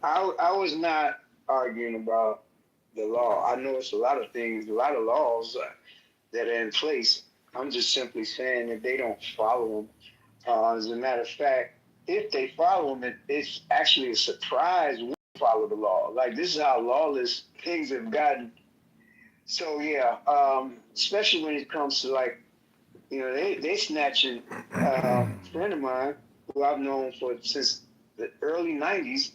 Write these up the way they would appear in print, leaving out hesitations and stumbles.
I was not arguing about the law. I know it's a lot of things, a lot of laws that are in place. I'm just simply saying that they don't follow them. As a matter of fact, if they follow them, it's actually a surprise when they follow the law. Like this is how lawless things have gotten. So yeah, especially when it comes to like, they snatching a friend of mine who I've known for since the early '90s.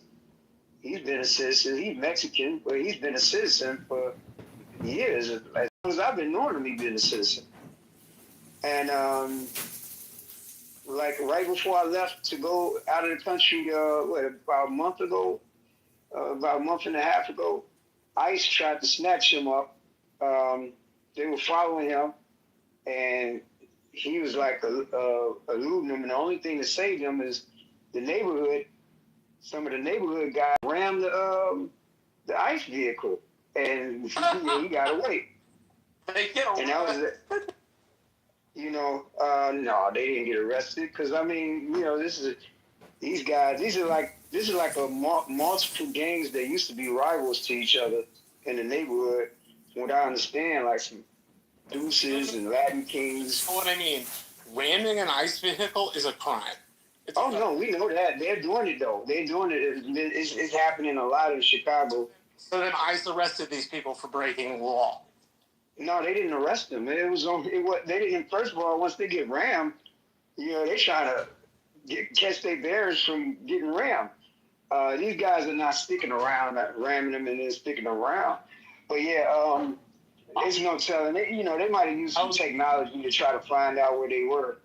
He's been a citizen. He's Mexican, but he's been a citizen for years. As long as I've been knowing him, he's been a citizen. And like right before I left to go out of the country, about a month ago, about a month and a half ago, ICE tried to snatch him up. They were following him, and he was like eluding them. And the only thing that saved him is the neighborhood. Some of the neighborhood guys rammed the ICE vehicle, and he got away. They get away. And that was it. No, they didn't get arrested because I mean, these guys. This is like a multiple gangs that used to be rivals to each other in the neighborhood. From what I understand, like some Deuces and Latin Kings. What I mean, ramming an ICE vehicle is a crime. No, we know that. They're doing it, though. They're doing it. It's happening a lot in Chicago. So then ICE arrested these people for breaking the law. No, they didn't arrest them. They didn't. First of all, once they get rammed, they're trying to catch their bears from getting rammed. These guys are not sticking around, not ramming them and then sticking around. But yeah, there's no telling. They might have used some technology to try to find out where they were.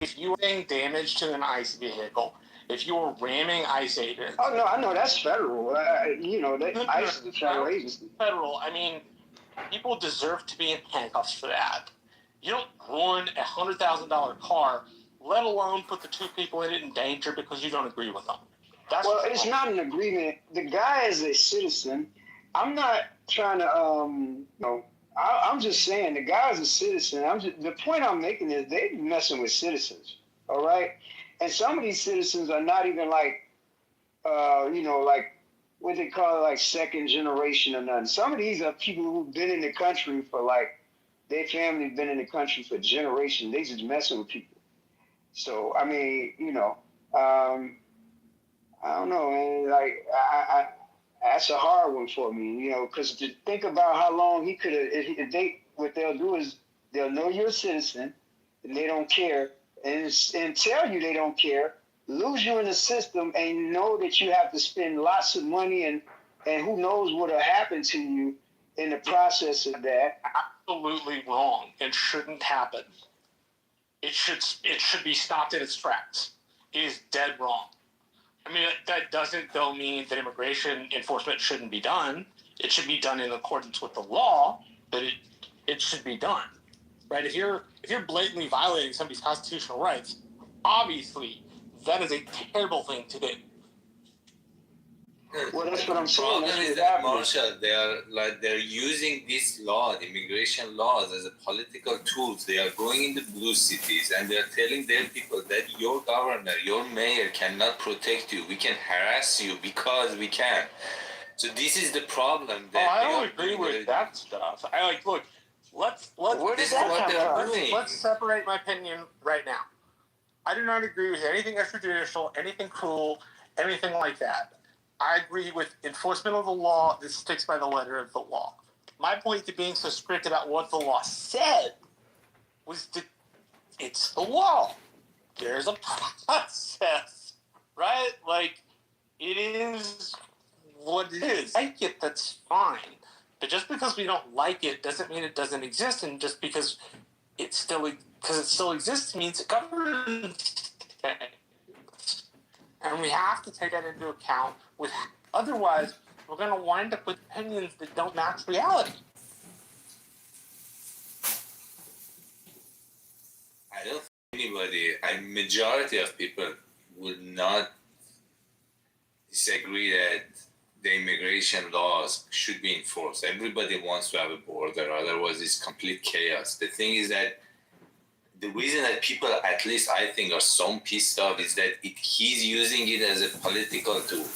If you were doing damage to an ICE vehicle, if you were ramming ICE agents... Oh, no, I know, that's federal. ICE is a federal agency. Federal, I mean, people deserve to be in handcuffs for that. You don't ruin a $100,000 car, let alone put the two people in it in danger because you don't agree with them. It's not an agreement. The guy is a citizen. I'm not trying to, I'm just saying the guy's a citizen. The point I'm making is they're messing with citizens, all right? And some of these citizens are not even like, like what they call like second generation or nothing. Some of these are people who've been in the country for like, their family been in the country for generations. They just messing with people. So, I mean, I don't know, man. Like, that's a hard one for me, because to think about how long he could have, what they'll do is they'll know you're a citizen and they don't care and tell you they don't care, lose you in the system and know that you have to spend lots of money and who knows what'll happen to you in the process of that. Absolutely wrong and shouldn't happen. It should be stopped in its tracks. It is dead wrong. I mean, that doesn't, though, mean that immigration enforcement shouldn't be done. It should be done in accordance with the law, but it should be done, right? If you're blatantly violating somebody's constitutional rights, obviously that is a terrible thing to do. Well, that's what I'm saying. The problem is that, Marshall, they're using this law, the immigration laws, as a political tools. They are going into blue cities and they're telling their people that your governor, your mayor cannot protect you. We can harass you because we can. So this is the problem. I don't agree with that stuff. Look, let's separate my opinion right now. I do not agree with anything extrajudicial, anything cruel, anything like that. I agree with enforcement of the law that sticks by the letter of the law. My point to being so strict about what the law said was that it's the law. There's a process, right? Like, it is what it is. I like it, that's fine. But just because we don't like it doesn't mean it doesn't exist, and just because it still exists means it governs. And we have to take that into account. Otherwise, we're going to wind up with opinions that don't match reality. I don't think a majority of people would not disagree that the immigration laws should be enforced. Everybody wants to have a border, otherwise it's complete chaos. The thing is that the reason that people, at least I think, are so pissed off is that he's using it as a political tool.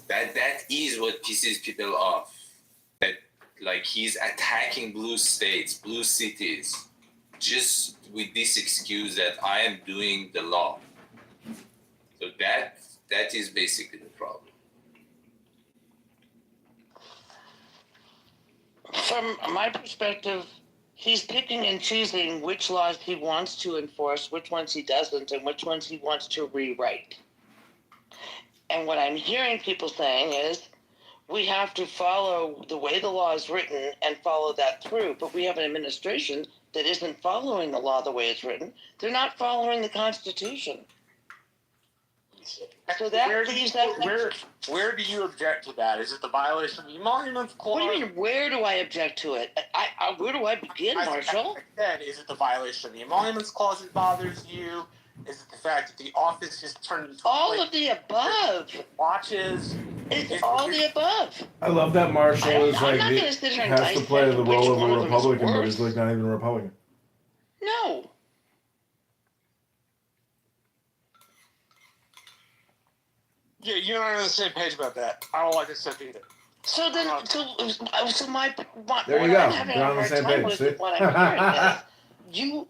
That is what pisses people off. That like he's attacking blue states, blue cities, just with this excuse that I am doing the law. So that is basically the problem. From my perspective, he's picking and choosing which laws he wants to enforce, which ones he doesn't, and which ones he wants to rewrite. And what I'm hearing people saying is, we have to follow the way the law is written and follow that through. But we have an administration that isn't following the law the way it's written. They're not following the Constitution. So that leaves that. Where do you object to that? Is it the violation of the Emoluments Clause? What do you mean? Where do I object to it? Where do I begin, Marshall? I said, is it the violation of the Emoluments Clause that bothers you? Is it the fact that the office has turned into all of the above? Watches. It's all the above. I love that Marshall is like he has to play the role of a Republican, but he's like not even a Republican. No. Yeah, you're not on the same page about that. I don't like this stuff either. So then, so my there you go. You're on the same page. See? What I'm hearing is,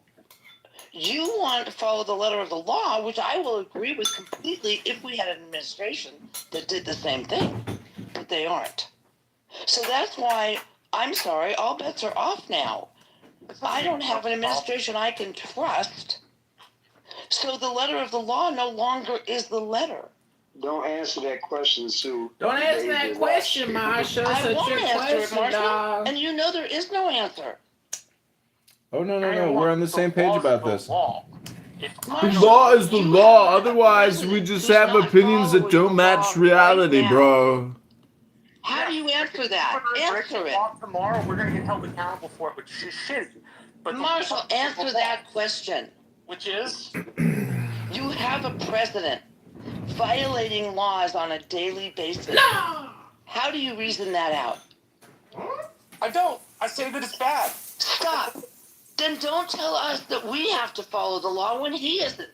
you want to follow the letter of the law, which I will agree with completely if we had an administration that did the same thing, but they aren't. So that's why, I'm sorry, all bets are off now. I don't have an administration I can trust, so the letter of the law no longer is the letter. Don't answer that question, Sue. Don't answer that question, Marsha. I won't answer it, Marsha, dog. and you know there is no answer. Oh, no. We're on the same page about this. Marshall, The law is the law. Otherwise, we just have opinions that don't match reality, bro. How do you answer that? Answer it. Tomorrow, we're going to get held accountable for it, which is shitty. But Marshall, answer that question. Which is? You have a president violating laws on a daily basis. No! How do you reason that out? I don't. I say that it's bad. Stop. Then don't tell us that we have to follow the law when he isn't.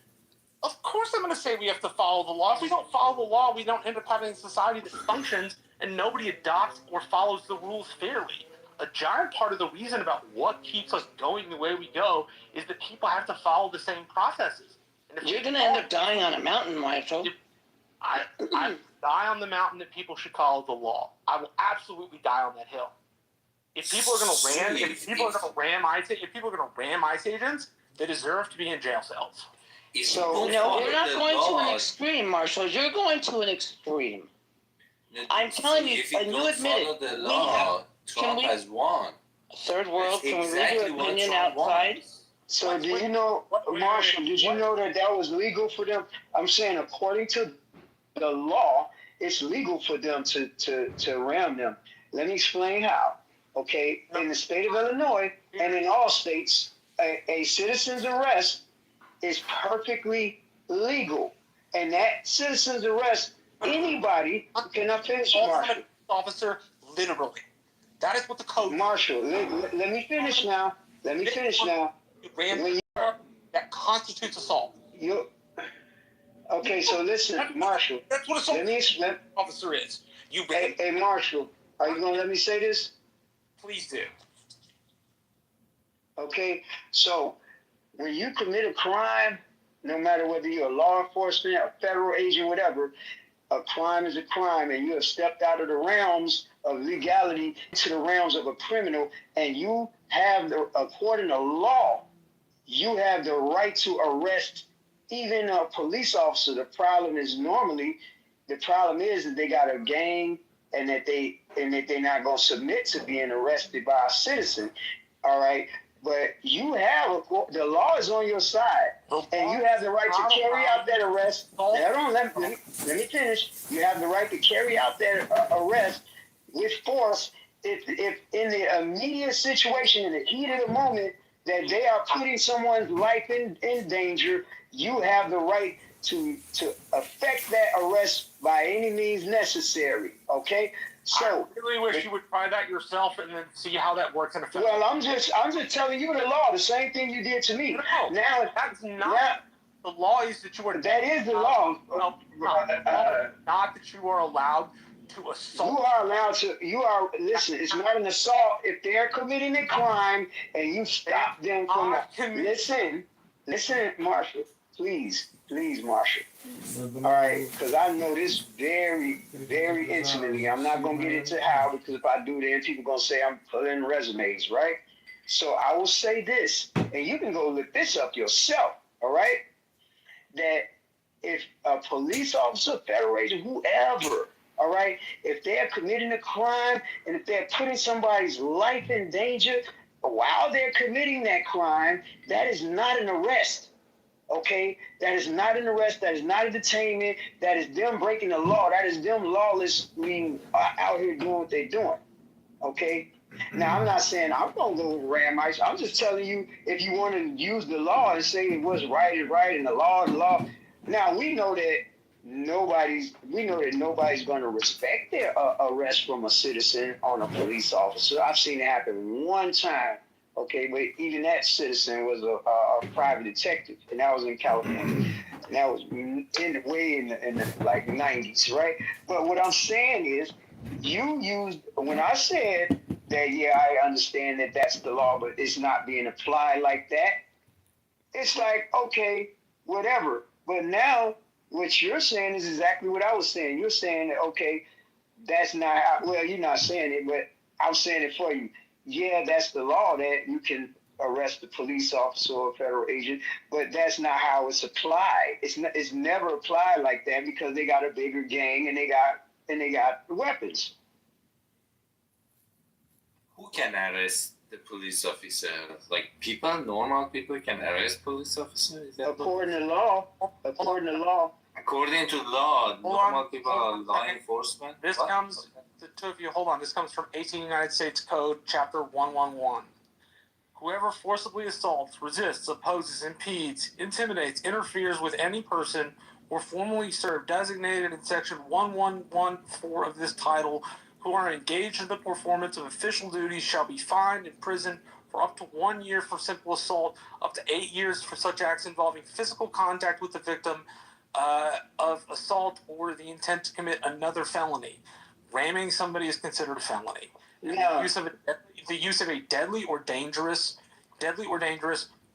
Of course I'm going to say we have to follow the law. If we don't follow the law, we don't end up having a society that functions and nobody adopts or follows the rules fairly. A giant part of the reason about what keeps us going the way we go is that people have to follow the same processes. And if You're going to end up dying on a mountain, Marshall. I die on the mountain that people should follow the law. I will absolutely die on that hill. If people are going to ram ICE agents, they deserve to be in jail cells. So no, you're not going to an extreme, Marshall. You're going to an extreme. I'm telling you, and you admit it. The law, Trump has won. Third world, can we leave your opinion outside? So do you know, Marshall, did you know that was legal for them? I'm saying according to the law, it's legal for them to ram them. Let me explain how. Okay, in the state of Illinois and in all states, a citizen's arrest is perfectly legal. And that citizen's arrest, anybody cannot finish, Marshall. Officer, literally. That is what the code. Marshall, let me finish now. Let me finish now. That constitutes assault. Okay, so listen, Marshall. That's what assault officer is. Hey, Marshall, are you going to let me say this? Please do. Okay, so when you commit a crime, no matter whether you're a law enforcement, a federal agent, whatever, a crime is a crime, and you have stepped out of the realms of legality into the realms of a criminal, and you have, according to law, you have the right to arrest even a police officer. The problem is that they got a gang and that they're not going to submit to being arrested by a citizen. All right. But you have the law is on your side, and you have the right to carry out that arrest. Hold on, let me finish. You have the right to carry out that arrest with force if in the immediate situation, in the heat of the moment, that they are putting someone's life in danger. You have the right to effect that arrest by any means necessary. Okay. So I really wish you would try that yourself and then see how that works in effect. Well, I'm just telling you the law, the same thing you did to me. No, that's not. The law is that you are. That is the law. Not that you are allowed to assault. You are allowed to. Listen. It's not an assault if they're committing a crime and you stop them from. Listen, Marshall. Please, Marshall. All right, because I know this very, very intimately. I'm not gonna get into how, because if I do, then people gonna say I'm pulling resumes, right? So I will say this, and you can go look this up yourself. All right, that if a police officer, federal agent, whoever, all right, if they're committing a crime and if they're putting somebody's life in danger while they're committing that crime, that is not an arrest. Okay, that is not an arrest. That is not a detainment. That is them breaking the law. That is them lawlessly out here doing what they're doing. Okay. Now I'm not saying I'm gonna go ram ice. I'm just telling you, if you want to use the law and say what's right is right and the law is law. Now we know that nobody's going to respect their arrest from a citizen on a police officer. I've seen it happen one time. Okay, but even that citizen was a private detective, and that was in California. And that was way in the like 90s, right? But what I'm saying is, when I said that, yeah, I understand that that's the law, but it's not being applied like that. It's like, okay, whatever. But now what you're saying is exactly what I was saying. You're saying that, okay, that's not how, well, you're not saying it, but I'm saying it for you. Yeah, that's the law that you can arrest a police officer or a federal agent, but that's not how it's applied. It's never applied like that because they got a bigger gang and they got weapons. Who can arrest the police officer? Like normal people can arrest police officers? Is that according to law. According to law, normal people are law enforcement. This comes from 18 United States Code, Chapter 111. Whoever forcibly assaults, resists, opposes, impedes, intimidates, interferes with any person or formally served designated in Section 1114 of this title, who are engaged in the performance of official duties, shall be fined, imprisoned for up to 1 year for simple assault, up to 8 years for such acts involving physical contact with the victim of assault or the intent to commit another felony. Ramming somebody is considered a felony. Yeah. The use of a deadly or dangerous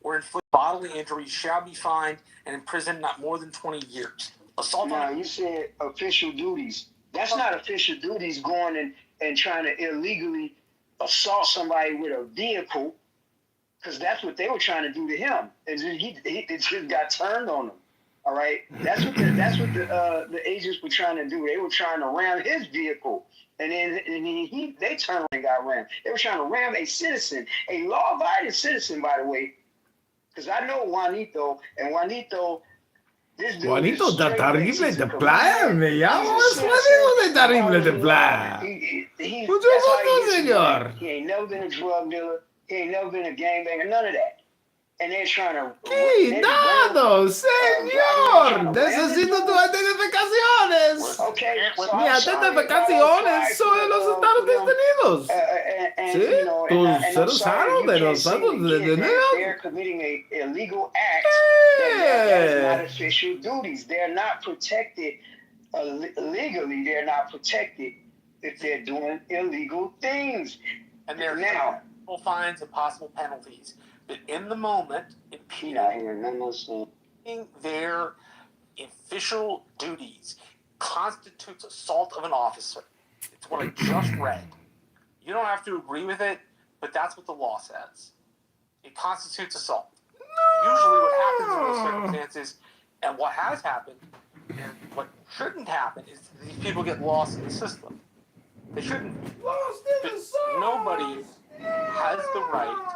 or inflict bodily injury shall be fined and imprisoned not more than 20 years. Assault. Now you said official duties. That's not official duties going and trying to illegally assault somebody with a vehicle, because that's what they were trying to do to him. And it just got turned on him. All right, that's what the agents were trying to do. They were trying to ram his vehicle, and then they turned around and got rammed. They were trying to ram a citizen, a law-abiding citizen, by the way, because I know Juanito, and Juanito. Juanito está terrible de playa, me llamo Juanito de terrible de playa. Mucho gusto, señor. He ain't never been a drug dealer. He ain't never been a gangbanger. None of that. And they're trying to... ¡Cuidado, señor! ¡Necesito tus identificaciones! Okay, Mis identificaciones son de los Estados Unidos. Sí, tus seres humanos de los Estados Unidos. They're committing an illegal act that is not official duties. They're not protected legally. They're not protected if they're doing illegal things. And there are now fines and possible penalties. But in the moment, impeding their official duties constitutes assault of an officer. It's what I just read. You don't have to agree with it, but that's what the law says. It constitutes assault. Usually what happens in those circumstances, and what has happened, and what shouldn't happen, is these people get lost in the system. They shouldn't. Nobody has the right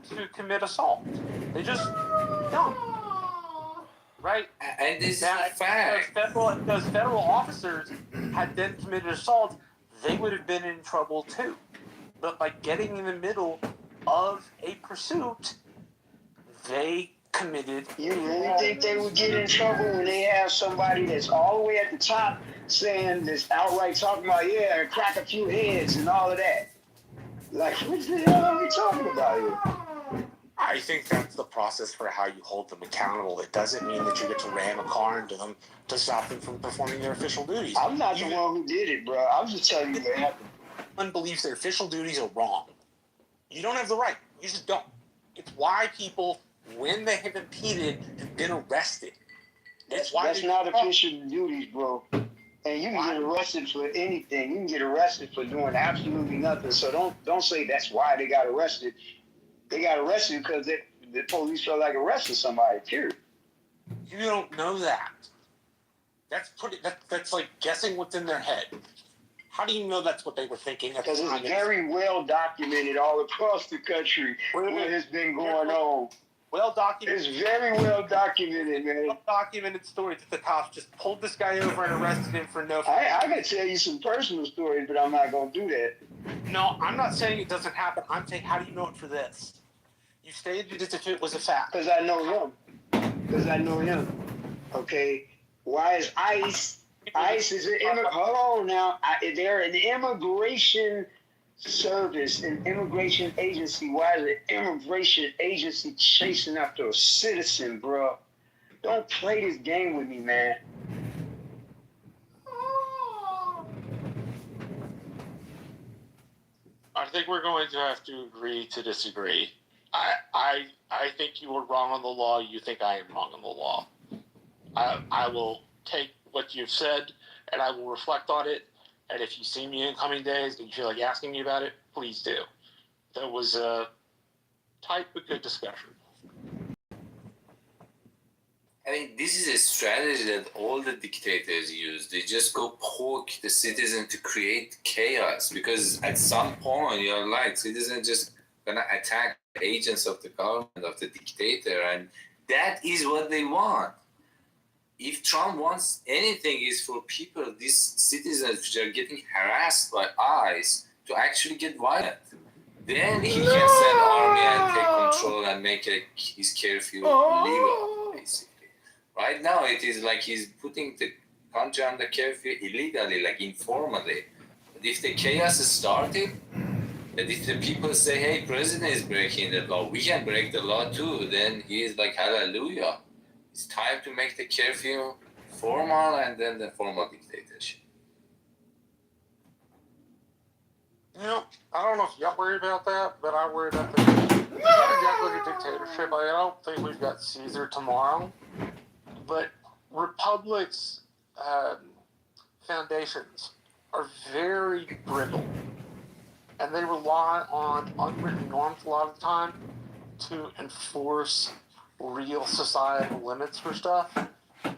to commit assault. They just don't. Right? And this is a fact. If those federal officers had then committed assault, they would have been in trouble too. But by getting in the middle of a pursuit, they committed... You really think they would get in trouble when they have somebody that's all the way at the top saying this, outright talking about, yeah, crack a few heads and all of that? Like, what the hell are we talking about here? I think that's the process for how you hold them accountable. It doesn't mean that you get to ram a car into them to stop them from performing their official duties. I'm not the one who did it, bro. I'm just telling you what happened. One believes their official duties are wrong. You don't have the right. You just don't. It's why people, when they have impeded, have been arrested. That's not official duties, bro. And you can get arrested for anything. You can get arrested for doing absolutely nothing. So don't say that's why they got arrested. They got arrested because the police felt like arresting somebody, period. You don't know that. That's like guessing what's in their head. How do you know that's what they were thinking? Because it's very well documented all across the country what has been going on. Well documented. It's very well documented, man. Well documented story that the cops just pulled this guy over and arrested him for no. I can tell you some personal stories, but I'm not gonna do that. No, I'm not saying it doesn't happen. I'm saying, how do you know it for this? You stated it as if it was a fact. Because I know him. Okay. Why is ICE? ICE is an hold on now. They're an immigration service, an immigration agency. Why is an immigration agency chasing after a citizen, bro? Don't play this game with me, man. I think we're going to have to agree to disagree. I think you were wrong on the law. You think I am wrong on the law. I will take what you've said and I will reflect on it. And if you see me in coming days and you feel like asking me about it, please do. That was a tight but good discussion. I mean, this is a strategy that all the dictators use. They just go poke the citizen to create chaos because at some point you're like, citizens just gonna attack agents of the government, of the dictator, and that is what they want. If Trump wants anything, is for people, these citizens which are getting harassed by ICE, to actually get violent. Then he can send army and take control and make his curfew legal, basically. Right now, it is like he's putting the country under curfew illegally, like informally. But if the chaos is started, and if the people say, hey, president is breaking the law, we can break the law too, then he is like, hallelujah. It's time to make the curfew formal and then the formal dictatorship. You know, I don't know if y'all worry about that, but I worry about that. It's not exactly like a dictatorship. I don't think we've got Caesar tomorrow. But republics' foundations are very brittle. And they rely on unwritten norms a lot of the time to enforce real societal limits for stuff,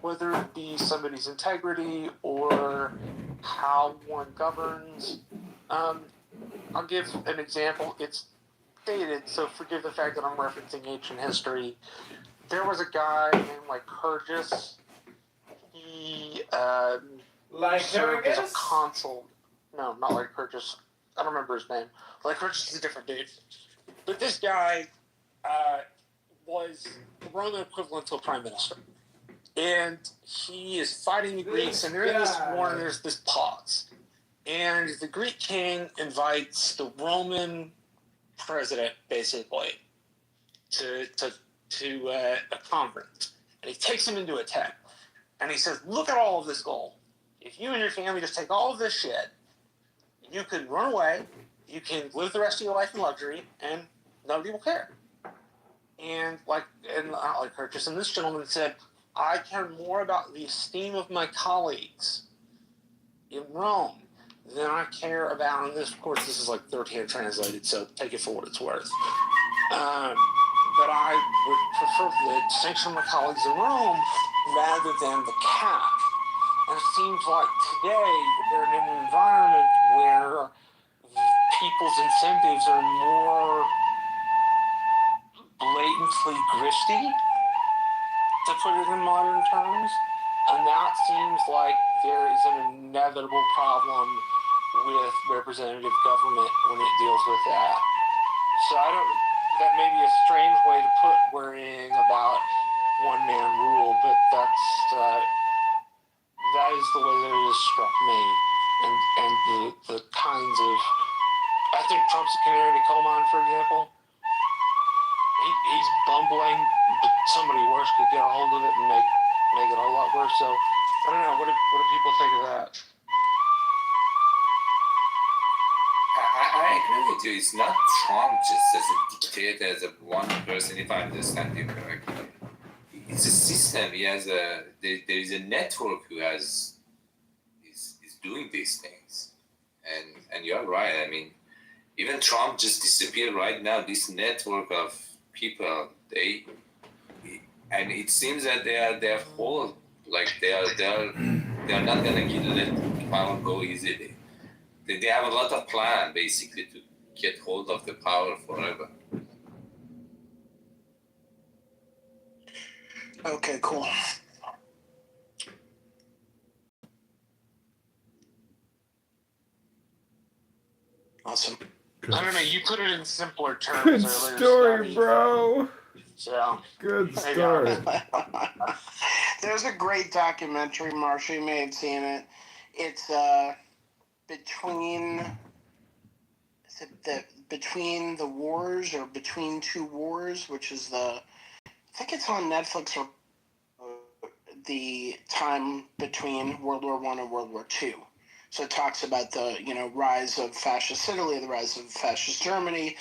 whether it be somebody's integrity or how one governs. I'll give an example. It's dated, so forgive the fact that I'm referencing ancient history. There was a guy named Lycurgus. He served as a consul. No, not Lycurgus. I don't remember his name. Lycurgus is a different dude. But this guy was the Roman equivalent to a prime minister. And he is fighting the Greeks, and they're in this war, and there's this pause. And the Greek king invites the Roman president, basically, to a conference. And he takes him into a tent. And he says, look at all of this gold. If you and your family just take all of this shit, you can run away, you can live the rest of your life in luxury, and nobody will care. And Lycurgus, and this gentleman said, I care more about the esteem of my colleagues in Rome than I care about, and this, of course, this is like third-hand translated, so take it for what it's worth. But I would prefer the distinction of my colleagues in Rome rather than the cash. And it seems like today we're in an environment where people's incentives are more blatantly grifty, to put it in modern terms. And that seems like there is an inevitable problem with representative government when it deals with that. So that may be a strange way to put worrying about one-man rule, but that is the way that it has struck me. And the kinds of, I think Trump's a canary in a coal mine, for example. he's bumbling, but somebody worse could get a hold of it and make it a whole lot worse. So I don't know. What do people think of that? I agree with you. It's not Trump just as a dictator, as a one person, if I understand you correctly. It's a system. He has there is a network who is doing these things. And you're right. I mean, even Trump just disappeared right now. This network of people, and it seems that they're whole, like they are not gonna let power go easily. They have a lot of plan basically to get hold of the power forever. Okay, cool. Awesome. Good. I don't know. You put it in simpler terms Good earlier, story, Scotty. bro. So Good story. There's a great documentary, Marsha. You may have seen it. It's between the wars, or Between Two Wars, which is I think it's on Netflix, or the time between World War I and World War II. So it talks about the rise of fascist Italy, the rise of fascist Germany,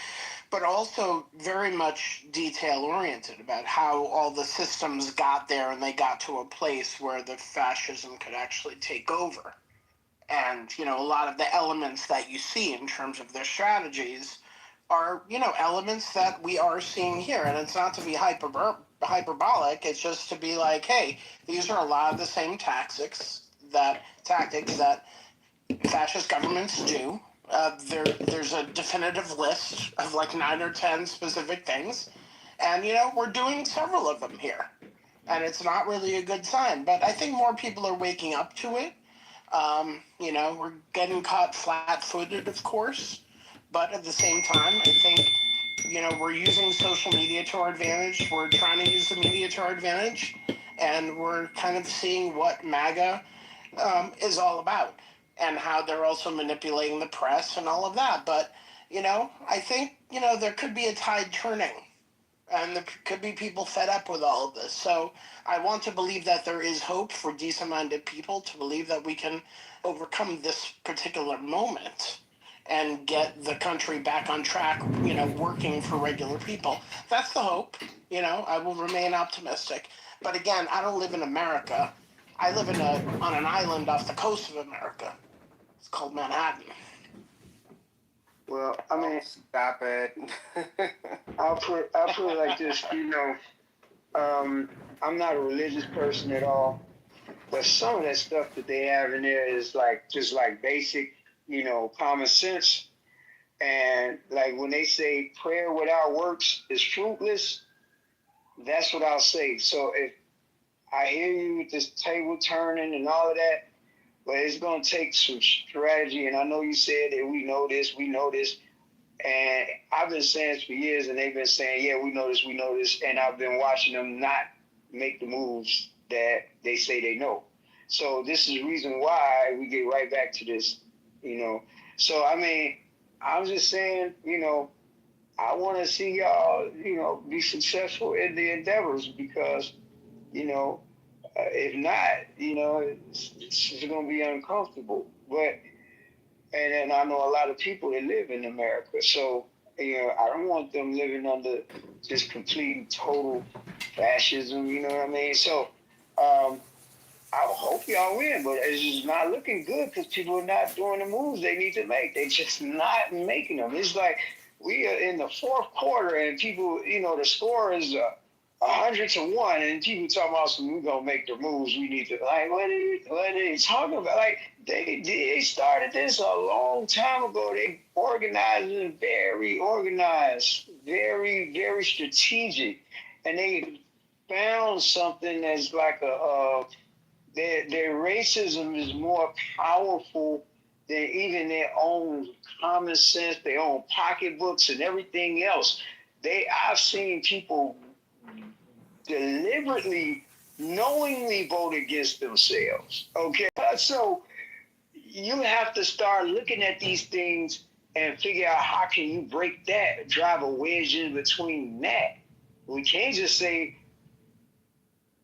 but also very much detail-oriented about how all the systems got there and they got to a place where the fascism could actually take over. And, a lot of the elements that you see in terms of their strategies are, elements that we are seeing here. And it's not to be hyperbolic. It's just to be like, hey, these are a lot of the same tactics that fascist governments do. There's a definitive list of like 9 or 10 specific things, and we're doing several of them here, and it's not really a good sign. But I think more people are waking up to it. We're getting caught flat-footed, of course, but at the same time, I think we're using social media to our advantage. We're trying to use the media to our advantage, and we're kind of seeing what MAGA is all about, and how they're also manipulating the press and all of that. But, I think, there could be a tide turning, and there could be people fed up with all of this. So I want to believe that there is hope for decent-minded people to believe that we can overcome this particular moment and get the country back on track, working for regular people. That's the hope. I will remain optimistic. But again, I don't live in America. I live on an island off the coast of America. It's called Manhattan. Well, I mean, Stop it. I'll put it like this. I'm not a religious person at all, but some of that stuff that they have in there is just like basic, common sense. And like when they say prayer without works is fruitless, that's what I'll say. So if I hear you with this table turning and all of that, but it's going to take some strategy. And I know you said that we know this. And I've been saying this for years, and they've been saying, yeah, we know this. And I've been watching them not make the moves that they say they know. So this is the reason why we get right back to this, So, I mean, I'm just saying, I want to see y'all, be successful in the endeavors because, if not, it's going to be uncomfortable. And then I know a lot of people that live in America. So, I don't want them living under just complete and total fascism, you know what I mean? So, I hope y'all win, but it's just not looking good because people are not doing the moves they need to make. They're just not making them. It's like we are in the fourth quarter and people, the score is 100-1, and people talking about we're gonna make the moves. We need to what are they talking about? Like they started this a long time ago. They very organized, very very strategic, and they found something that's like their racism is more powerful than even their own common sense, their own pocketbooks, and everything else. I've seen people deliberately, knowingly vote against themselves. Okay, so you have to start looking at these things and figure out how can you break that, drive a wedge in between that. We can't just say,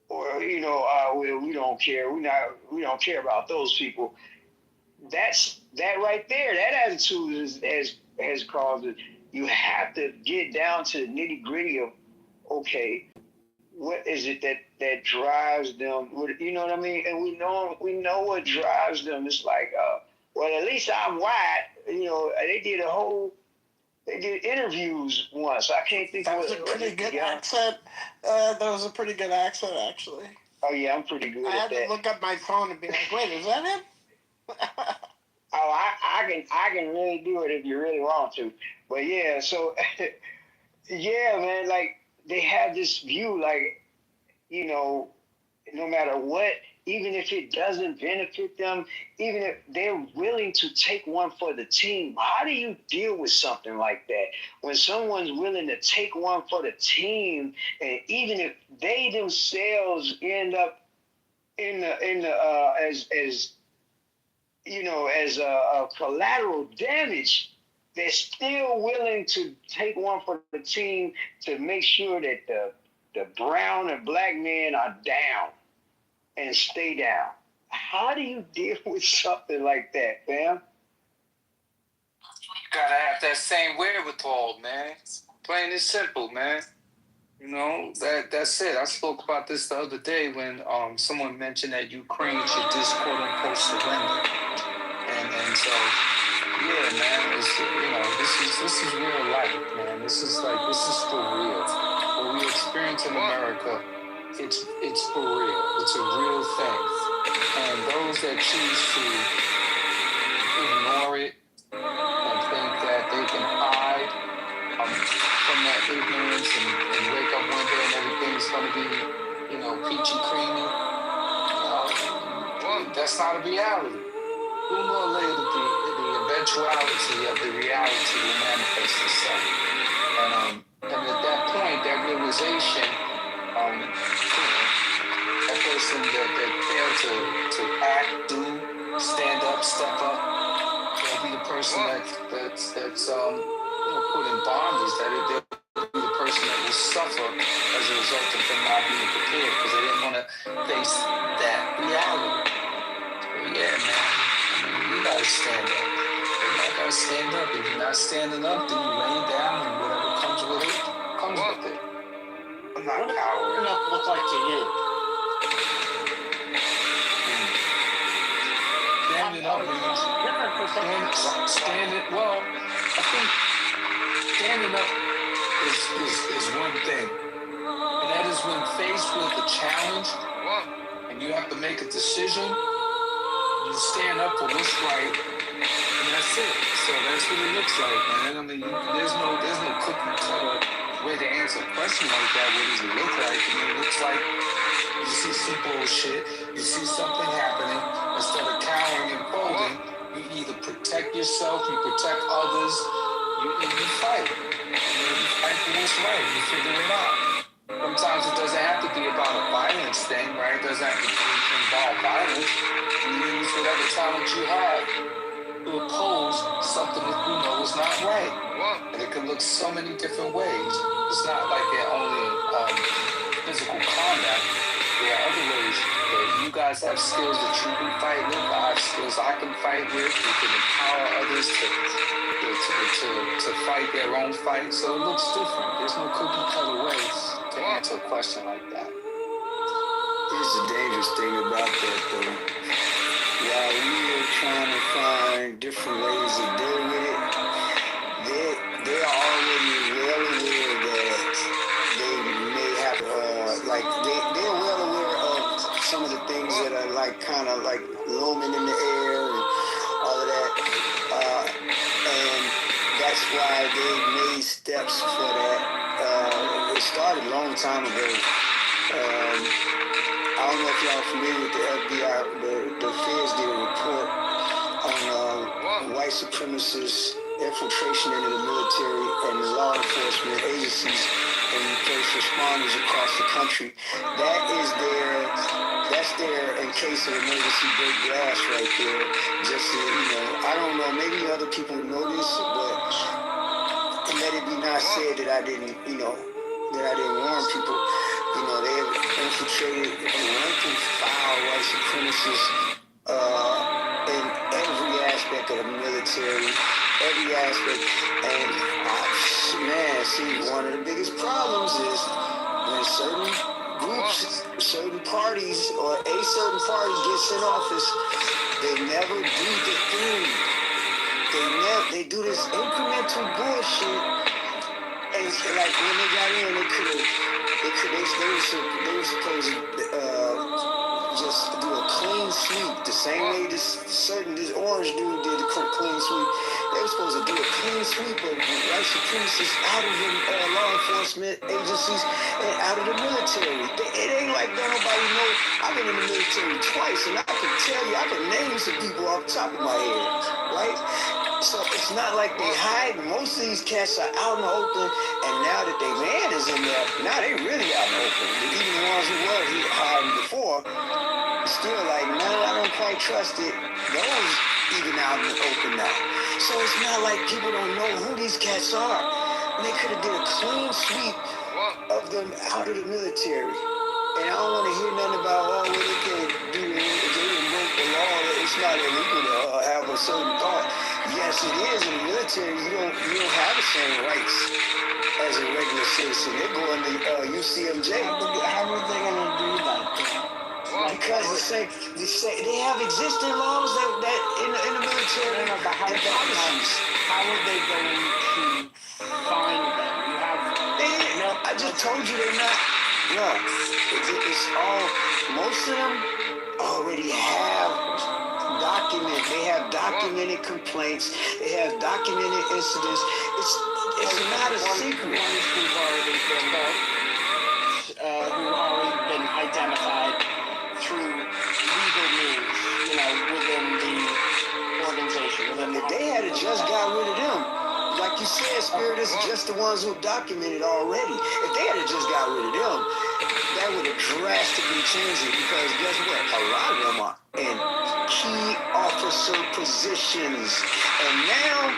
or we don't care. We don't care about those people. That right there. That attitude has caused it. You have to get down to the nitty gritty of, okay, what is it that drives them? You know what I mean? And we know what drives them. It's like, well, at least I'm white. They did interviews once. I can't think That of was a pretty good accent. That was a pretty good accent, actually. Oh yeah, I'm pretty good I at had that. to look up my phone and be like, wait, is that him? Oh, I can really do it if you really want to. But yeah, so yeah, man, like they have this view, like, no matter what, even if it doesn't benefit them, even if they're willing to take one for the team. How do you deal with something like that? When someone's willing to take one for the team, and even if they themselves end up as a collateral damage, they're still willing to take one for the team to make sure that the brown and black men are down and stay down. How do you deal with something like that, fam? You gotta have that same wherewithal, man. Plain and simple, man. That's it. I spoke about this the other day when someone mentioned that Ukraine should just quote unquote surrender. And so yeah, man, this is real life, man. This is for real. What we experience in America, it's for real. It's a real thing. And those that choose to ignore it and think that they can hide from that ignorance and wake up one day and everything's going to be, peachy creamy, that's not a reality. Sooner or later, the eventuality of the reality will manifest itself. And at that point, that realization, that person that failed to act, do, stand up, step up, will be the person that's put in bondage, they'll be the person that will suffer as a result of them not being prepared because they didn't want to face that reality. But yeah, man. You gotta stand up. You gotta stand up. If you're not standing up, then you lay down and whatever comes with it, comes with it. I'm not What does coward. standing up look like to you? Standing up means Different for well, I think standing up is one thing. And that is when faced with a challenge and you have to make a decision, you stand up for what's right, and that's it. So that's what it looks like, man. I mean, there's no cookie cutter way to answer a question like that. What does it look like? I mean, it looks like you see some bullshit, you see something happening. Instead of cowering and folding, you either protect yourself, you protect others, you fight. You fight for what's right. You figure it out. Sometimes it doesn't have to be about a violence thing, right? It doesn't have to involve violence. You use whatever talent you have to oppose something that you know is not right. And it can look so many different ways. It's not like they're only physical combat. There are other ways that you guys have skills that you can fight with. I have skills I can fight with. You can empower others to fight their own fight. So it looks different. There's no cookie cutter ways to answer a question like that. Here's the dangerous thing about that, though. While we are trying to find different ways to deal with it, they are already well aware that they may have, they're well aware of some of the things that are kind of looming in the air and all of that. And that's why they made steps for that. It started a long time ago. I don't know if y'all are familiar with the FBI, the feds did a report on white supremacists' infiltration into the military and the law enforcement agencies and first responders across the country. That's their in case of emergency break glass right there. Just so, I don't know, maybe other people know this, but let it be not said that I didn't, that I didn't warn people. You know, they have infiltrated and rank and file white supremacists in every aspect of the military, every aspect. And man, see, one of the biggest problems is when certain groups, certain parties, or a certain party gets in office, they never do the thing. They do this incremental bullshit, and so, like when they got in, they were supposed to just do a clean sweep, the same way this orange dude did a clean sweep. They were supposed to do a clean sweep of white supremacists out of the law enforcement agencies and out of the military. It ain't like nobody know. I've been in the military twice, and I can tell you, I can name some people off the top of my head, right? So it's not like they hide. Most of these cats are out in the open, and now that their man is in there, now they really out in the open. Even the ones who were hiding before, still like, no, I don't quite trust it. Those even out in the open now. So it's not like people don't know who these cats are. They could have did a clean sweep of them out of the military. And I don't want to hear nothing about, what they can do if they didn't break the law. It's not illegal to have a certain thought. Yes, it is. In the military, you don't have the same rights as a regular citizen. They're going to UCMJ. How are they going to do that? Because they have existing laws that in the military No, but how and policies. How are they going to find them? You have I just told you they're not. No, it's all. Most of them already have document. They have documented complaints. They have documented incidents. It's not a secret. Ones who've already been identified through legal means, within the organization. If they had just got rid of them, like you said, Spirit is just the ones who documented already. If they had just got rid of them, that would have drastically changed it, because guess what? A lot of them are in key officer positions, and now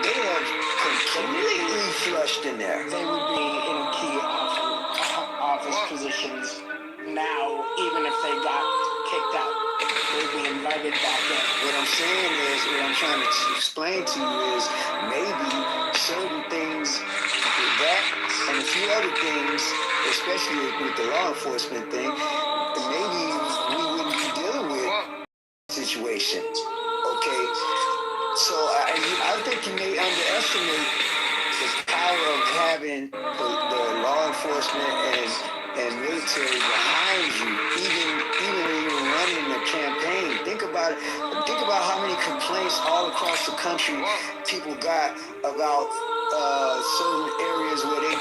they have completely flushed in there. They would be in key office positions now, even if they got kicked out. They'd be invited back in. What I'm saying is, what I'm trying to explain to you is, maybe certain things with that and a few other things, especially with the law enforcement thing, maybe we wouldn't be dealing with situation. Okay, so I think you may underestimate the power of having the law enforcement and military behind you, even when you're running a campaign. Think about it. Think about how many complaints all across the country people got about certain areas where they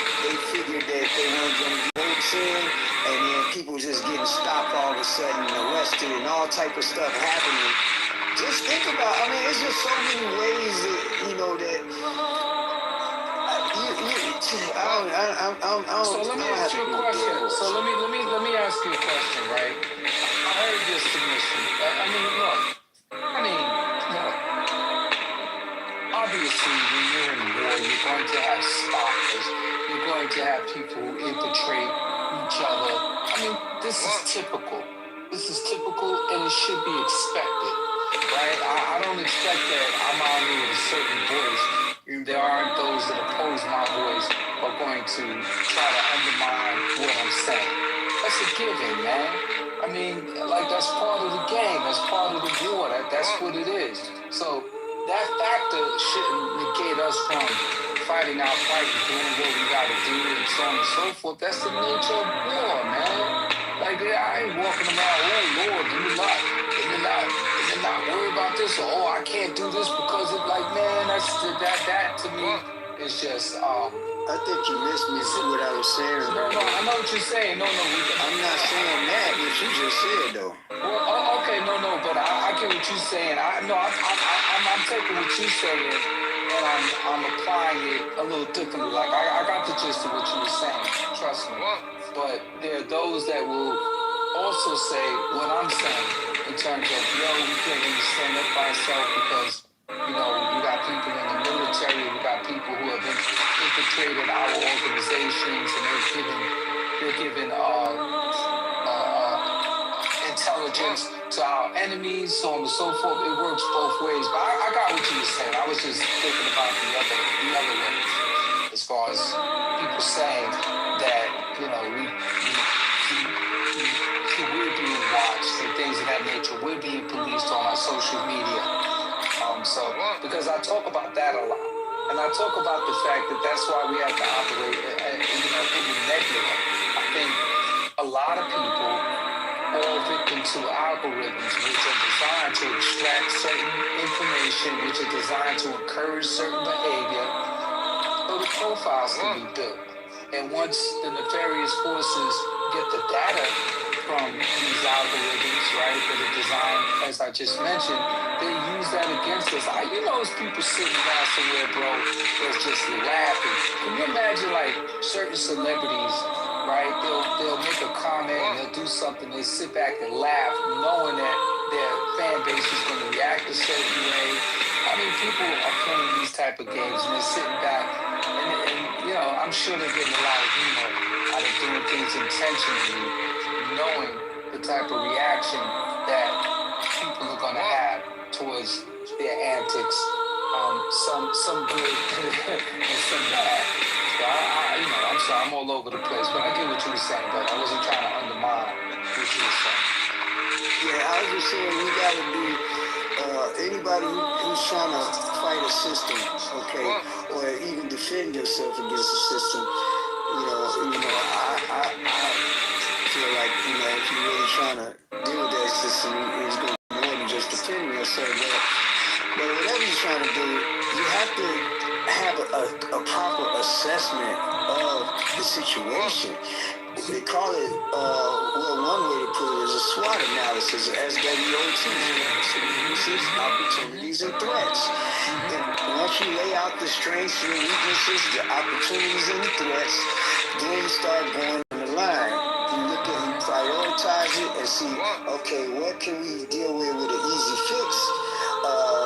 figured that they weren't going to get votes in, and then people just getting stopped all of a sudden, arrested, and all type of stuff happening. Just think about, it's just so many ways that, that So let me ask you a question. So let me ask you a question, right? I heard your submission. Look. Obviously, when you're in war, you're going to have spotters. You're going to have people who infiltrate each other. This is typical. This is typical, and it should be expected, right? I don't expect that I'm out here with a certain voice. There aren't those that oppose my voice are going to try to undermine what I'm saying. That's a given, man. That's part of the game. That's part of the war. That's what it is. So that factor shouldn't negate us from fighting our fight and doing what we got to do and so on and so forth. That's the nature of war, man. I ain't walking around, oh Lord, let me not worry about this, or I can't do this because it's man, that to me is just I think you missed me for what I was saying. No, I know what you're saying. No, I'm not saying that, what you just said though. Well, okay, no, but I get what you're saying. I'm taking what you're saying and I'm applying it a little differently. I got the gist of what you were saying. Trust me. But there are those that will also say what I'm saying in terms of, we can't really stand up by ourselves because, we got people in the military, we got people who have infiltrated our organizations and we're giving intelligence to our enemies, so on and so forth. It works both ways. But I got what you were saying. I was just thinking about the other way, as far as people saying that, you know, we're being watched and things of that nature. We're being policed on our social media. Because I talk about that a lot. And I talk about the fact that that's why we have to operate, in the nebula. I think a lot of people fall victim to algorithms which are designed to extract certain information, which are designed to encourage certain behavior, so the profiles can be built. And once the nefarious forces get the data from these algorithms, right, that are designed, as I just mentioned, they use that against us. It's people sitting around somewhere, bro, that's just laughing. Can you imagine, like, certain celebrities, right? They'll make a comment and they'll do something. They sit back and laugh, knowing that their fan base is going to react a certain way. I mean, people are playing these type of games and they're sitting back, and I'm sure they're getting a lot of humor out of doing things intentionally, knowing the type of reaction that people are going to have towards their antics. Some good and some bad. So I'm sorry, I'm all over the place, but I get what you were saying, but I wasn't trying to undermine what you were saying. Yeah, I was just saying we gotta be anybody who's trying to fight a system, okay, or even defend yourself against the system. I feel like if you're really trying to deal with that system, it's going to be more than just defending yourself. But whatever you're trying to do, you have to have a proper assessment of the situation. They call it, one way to put it is a SWOT analysis, SWOT, weaknesses, opportunities, and threats. And once you lay out the strengths, the weaknesses, the opportunities, and the threats, then you start going on the line. You prioritize it and see, okay, what can we deal with an easy fix?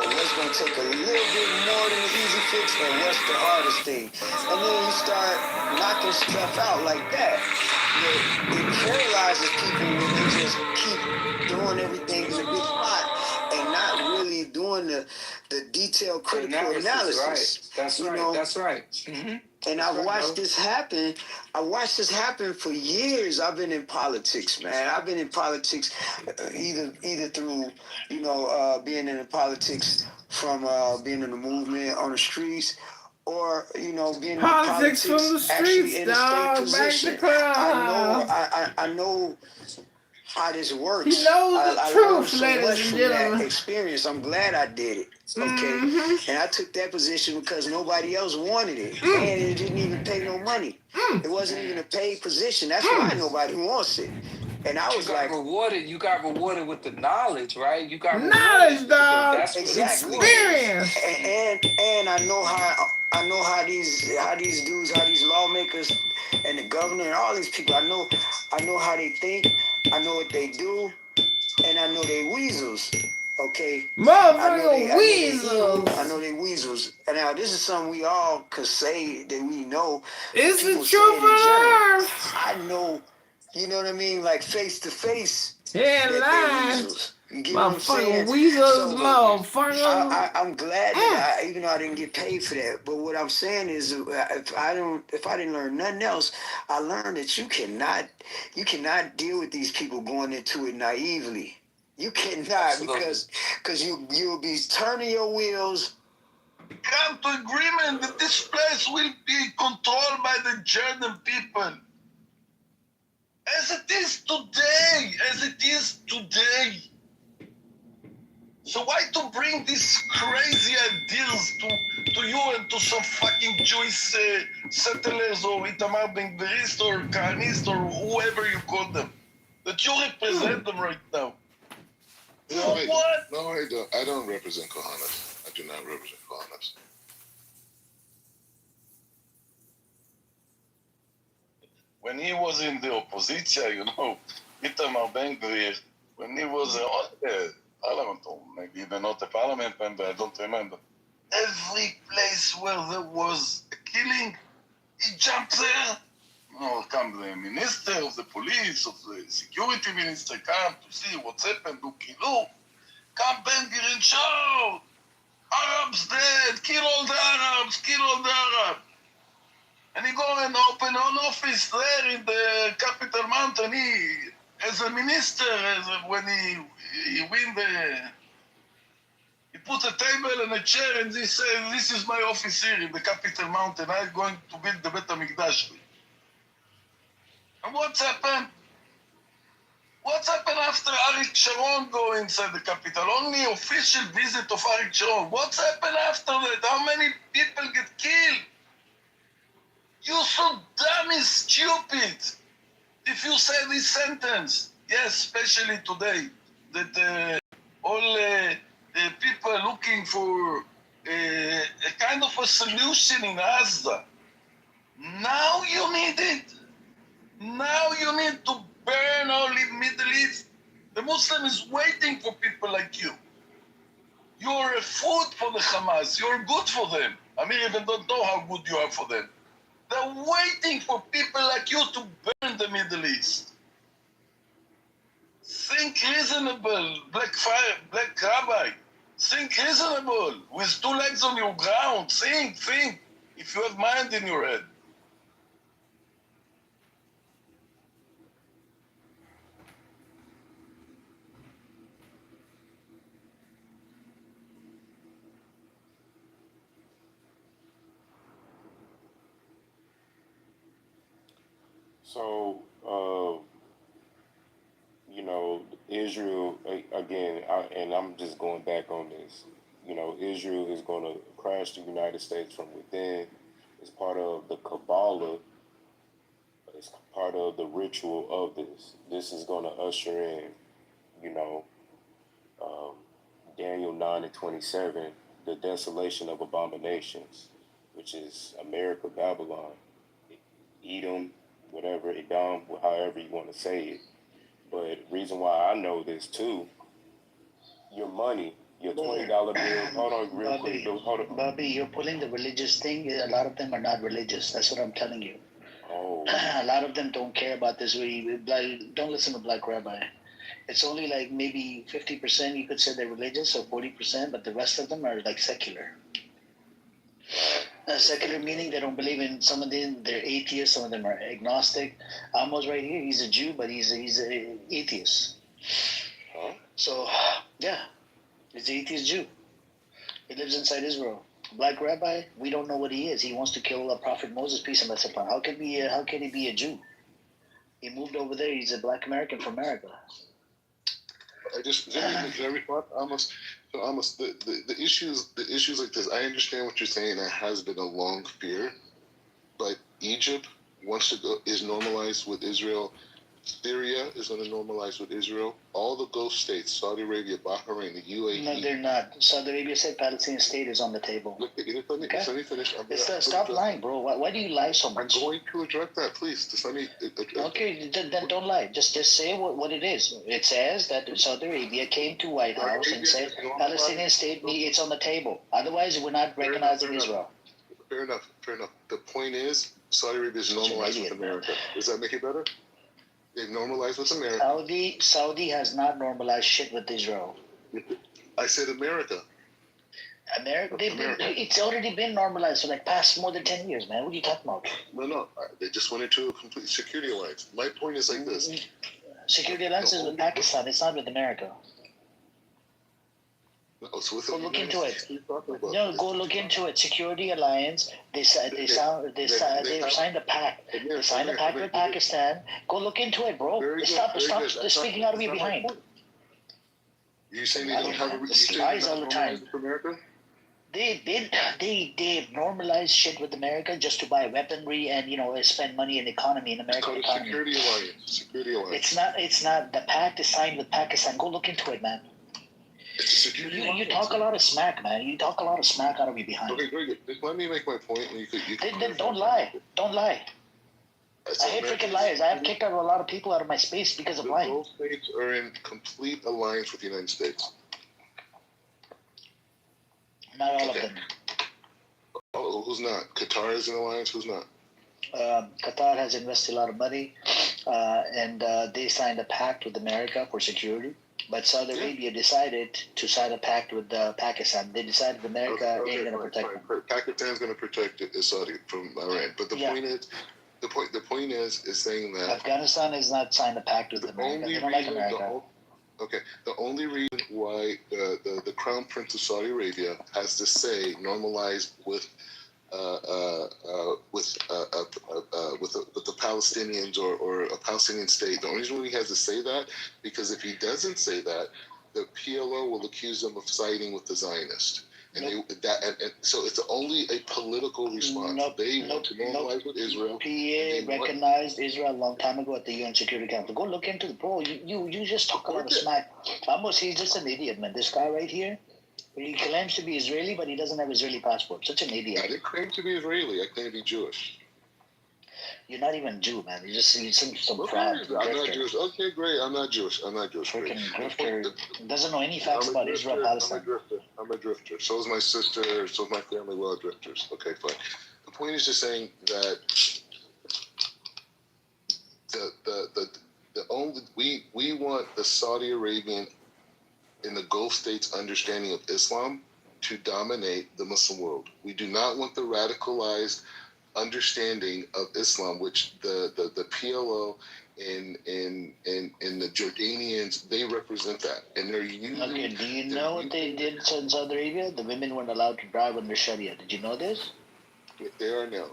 What's going to take a little bit more than an easy fix, and what's the hardest thing? And then you start knocking stuff out like that. It paralyzes people when they just keep throwing everything in a big pot and not really doing the detailed critical analysis. Right. That's right. Mm-hmm. And I've watched this happen. I watched this happen for years. I've been in politics, man. I've been in politics either through, being in politics from being in the movement on the streets, or being in politics from the actually streets, in a state dog. position. I know how this works. He knows the truth, learned so ladies much and from gentlemen. that experience. I'm glad I did it. Okay, and I took that position because nobody else wanted it, and it didn't even pay no money. It wasn't even a paid position. That's why nobody wants it. And I was rewarded. You got rewarded with the knowledge, right? You got knowledge, dog. That's exactly experience. And I know how these dudes, how these lawmakers, and the governor, and all these people. I know how they think. I know what they do, and I know they weasels. Okay, Motherfucking weasels. I know they weasels. And now this is something we all could say that we know. It's the People say truth it in general. of I know, you know what I mean, like face to face. Yeah, lie. You get what I'm saying? Weasels, motherfucker. I'm glad that even though I didn't get paid for that, but what I'm saying is, if I didn't learn nothing else, I learned that you cannot deal with these people going into it naively. You cannot. Absolutely. because you'll be turning your wheels. Come to agreement that this place will be controlled by the German people. As it is today. So why to bring these crazy ideas to you and to some fucking Jewish settlers or Itamar Ben-Gvirist or Kahanist or whoever you call them? That you represent them right now. No, I don't. I don't represent Kohanas. I do not represent Kohanas. When he was in the opposition, Itamar Ben-Gvir, when he was parliament, or maybe even not a parliament member, I don't remember. Every place where there was a killing, he jumped there No, come the minister of the police, of the security minister, come to see what's happened to Kilo. Come Ben-Gvir and shout, Arabs dead, kill all the Arabs, kill all the Arabs. And he go and open an office there in the capital mountain. He, as a minister, when he win he put a table and a chair and he said, this is my office here in the capital mountain. I'm going to build the Bet HaMikdash. And what's happened? What's happened after Arik Sharon go inside the capital? Only official visit of Arik Sharon. What's happened after that? How many people get killed? You're so damn stupid. If you say this sentence, yes, especially today, that all people looking for a kind of a solution in Gaza. Now you need it. Now you need to burn all the Middle East. The Muslim is waiting for people like you. You're a food for the Hamas. You're good for them. Amir even don't know how good you are for them. They're waiting for people like you to burn the Middle East. Think reasonable, black rabbi. Think reasonable, with two legs on your ground. Think, if you have mind in your head. So, Israel, again, and I'm just going back on this, Israel is going to crash the United States from within. It's part of the Kabbalah. It's part of the ritual of this. This is going to usher in, um, Daniel 9 and 27, the desolation of abominations, which is America, Babylon, Edom, whatever, Edom, however you want to say it. But reason why I know this too, your money, your $20 bill. Hold on, real quick. Hold on. Bobby, you're pulling the religious thing. A lot of them are not religious. That's what I'm telling you. Oh. A lot of them don't care about this. Don't listen to Black Rabbi. It's only like maybe 50% you could say they're religious, or 40%, but the rest of them are like secular. Secular meaning they don't believe in. Some of them they're atheists. Some of them are agnostic. Amos right here, he's a Jew, but he's an atheist. Huh? So yeah, he's an atheist Jew. He lives inside Israel. Black Rabbi, we don't know what he is. He wants to kill Prophet Moses, peace and blessing upon him. How can he be a Jew? He moved over there. He's a Black American from America. The issues like this. I understand what you're saying. That has been a long fear, but Egypt is normalized with Israel. Syria is going to normalize with Israel. All the Gulf states, Saudi Arabia, Bahrain, the UAE. No, they're not. Saudi Arabia said Palestinian state is on the table. Let me finish. Stop lying, bro. Why do you lie so much? I'm going to address that, please. Just let me. Okay, then don't lie. Just say what it is. It says that Saudi Arabia came to White House and said Palestinian state, it's on the table. Otherwise, we're not recognizing Israel. Fair enough. The point is, Saudi Arabia is normalized with America. Does that make it better? They've normalized with America. Saudi has not normalized shit with Israel. I said America. It's already been normalized for like past more than 10 years, man. What are you talking about? No. They just went into a complete security alliance. My point is like this. Security alliance is with Pakistan. It's not with America. No, it's with go look into it. No, go look into it. Security alliance. They signed a pact. They signed a pact with Pakistan. Go look into it, bro. Stop speaking out of your behind. You saying they don't have a lies all the time. America? They normalize shit with America just to buy weaponry and spend money in the economy in American economy. Security alliance. It's not. The pact is signed with Pakistan. Go look into it, man. You talk a lot of smack, man. You talk a lot of smack out of your behind. Okay, very good. Just let me make my point. Then don't lie. Don't lie. I hate freaking liars. I have kicked out a lot of people out of my space because of lying. Both states are in complete alliance with the United States. Not all of them. Oh, who's not? Qatar is in alliance. Who's not? Qatar has invested a lot of money, and they signed a pact with America for security. But Saudi Arabia decided to sign a pact with Pakistan. They decided America ain't going to protect them. Pakistan's going to protect Saudi from Iran. But the point is, the point is saying that Afghanistan has not signed a pact with America. They don't like America. The only reason why the Crown Prince of Saudi Arabia has to say normalized with the Palestinians or a Palestinian state. The only reason he has to say that because if he doesn't say that, the PLO will accuse him of siding with the Zionists. And so it's only a political response. They want to normalize with Israel. PA recognized Israel a long time ago at the UN Security Council. Go look into the bro. You just talk about the smack. Almost, he's just an idiot, man. This guy right here. He claims to be Israeli, but he doesn't have Israeli passport. Such an idiot. I didn't claim to be Israeli. I claim to be Jewish. You're not even Jew, man. You just some fraud. I'm not Jewish. Okay, great. I'm not Jewish. Freaking grifter. Doesn't know any facts about Israel, Palestine. I'm a drifter. So is my sister. So is my family. We're all drifters. Okay, fine. The point is just saying that the only we want the Saudi Arabian in the Gulf states' understanding of Islam to dominate the Muslim world. We do not want the radicalized understanding of Islam, which the PLO and the Jordanians, they represent that. And they're using... Okay, do you know what they did in Saudi Arabia? The women weren't allowed to drive under Sharia. Did you know this? They are now.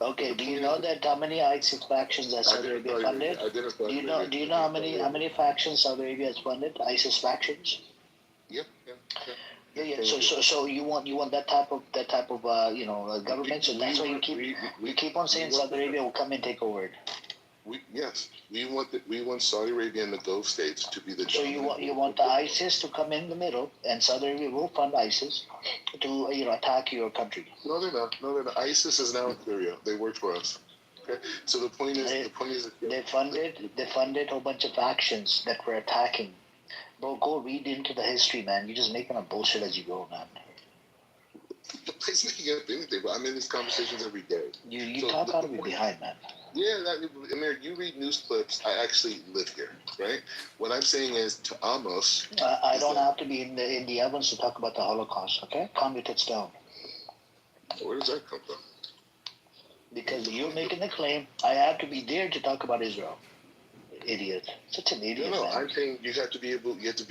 Okay, do you know that how many ISIS factions that Saudi Arabia funded? Do you know how many factions Saudi Arabia has funded? ISIS factions? Yeah. So you want that type of government. So that's why you keep on saying Saudi Arabia will come and take over. We want Saudi Arabia and the Gulf states to be the. So you want the ISIS to come in the middle, and Saudi Arabia will fund ISIS to attack your country. No, they're not. ISIS is now in Syria. They work for us. Okay. So the point is they funded a whole bunch of factions that were attacking. Bro, go read into the history, man. You're just making up bullshit as you go, man. Nobody's making up anything, but I'm in these conversations every day. You talk out of your behind, man. Yeah, Amir, you read news clips. I actually live here, right? What I'm saying is to Amos. I don't have to be in the ovens to talk about the Holocaust, okay? Calm your tits down. Where does that come from? Because you're making the claim, I have to be there to talk about Israel. Idiot. Such an idiot. No, I'm saying you have to be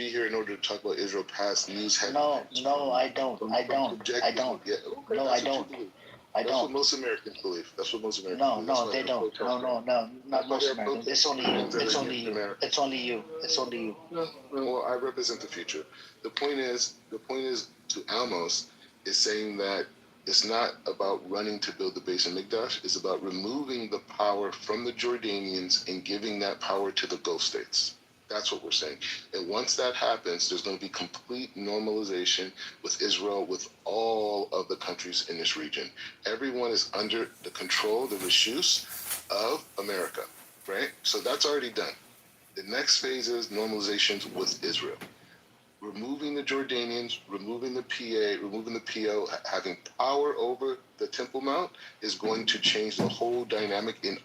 here in order to talk about Israel past news headlines. No, I don't. Yeah, okay, No, I don't. That's what most Americans believe. No, they don't. No, not most Americans. It's only you. It's only you. No, well, I represent the future. The point is to Amos is saying that it's not about running to build the base in Mikdash. It's about removing the power from the Jordanians and giving that power to the Gulf states. That's what we're saying. And once that happens, there's going to be complete normalization with Israel, with all of the countries in this region. Everyone is under the control, the reshus of America, right? So that's already done. The next phase is normalizations with Israel. Removing the Jordanians, removing the PA, removing the PO, having power over the Temple Mount is going to change the whole dynamic. And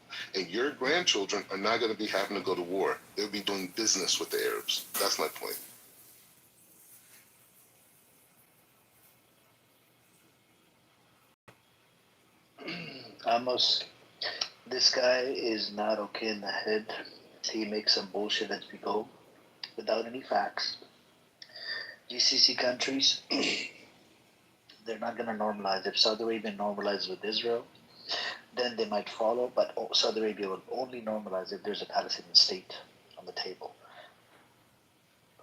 your grandchildren are not going to be having to go to war. They'll be doing business with the Arabs. That's my point. Amos, this guy is not okay in the head. He makes some bullshit as we go without any facts. GCC countries, they're not going to normalize. If Saudi Arabia normalizes with Israel, then they might follow, but Saudi Arabia will only normalize if there's a Palestinian state on the table.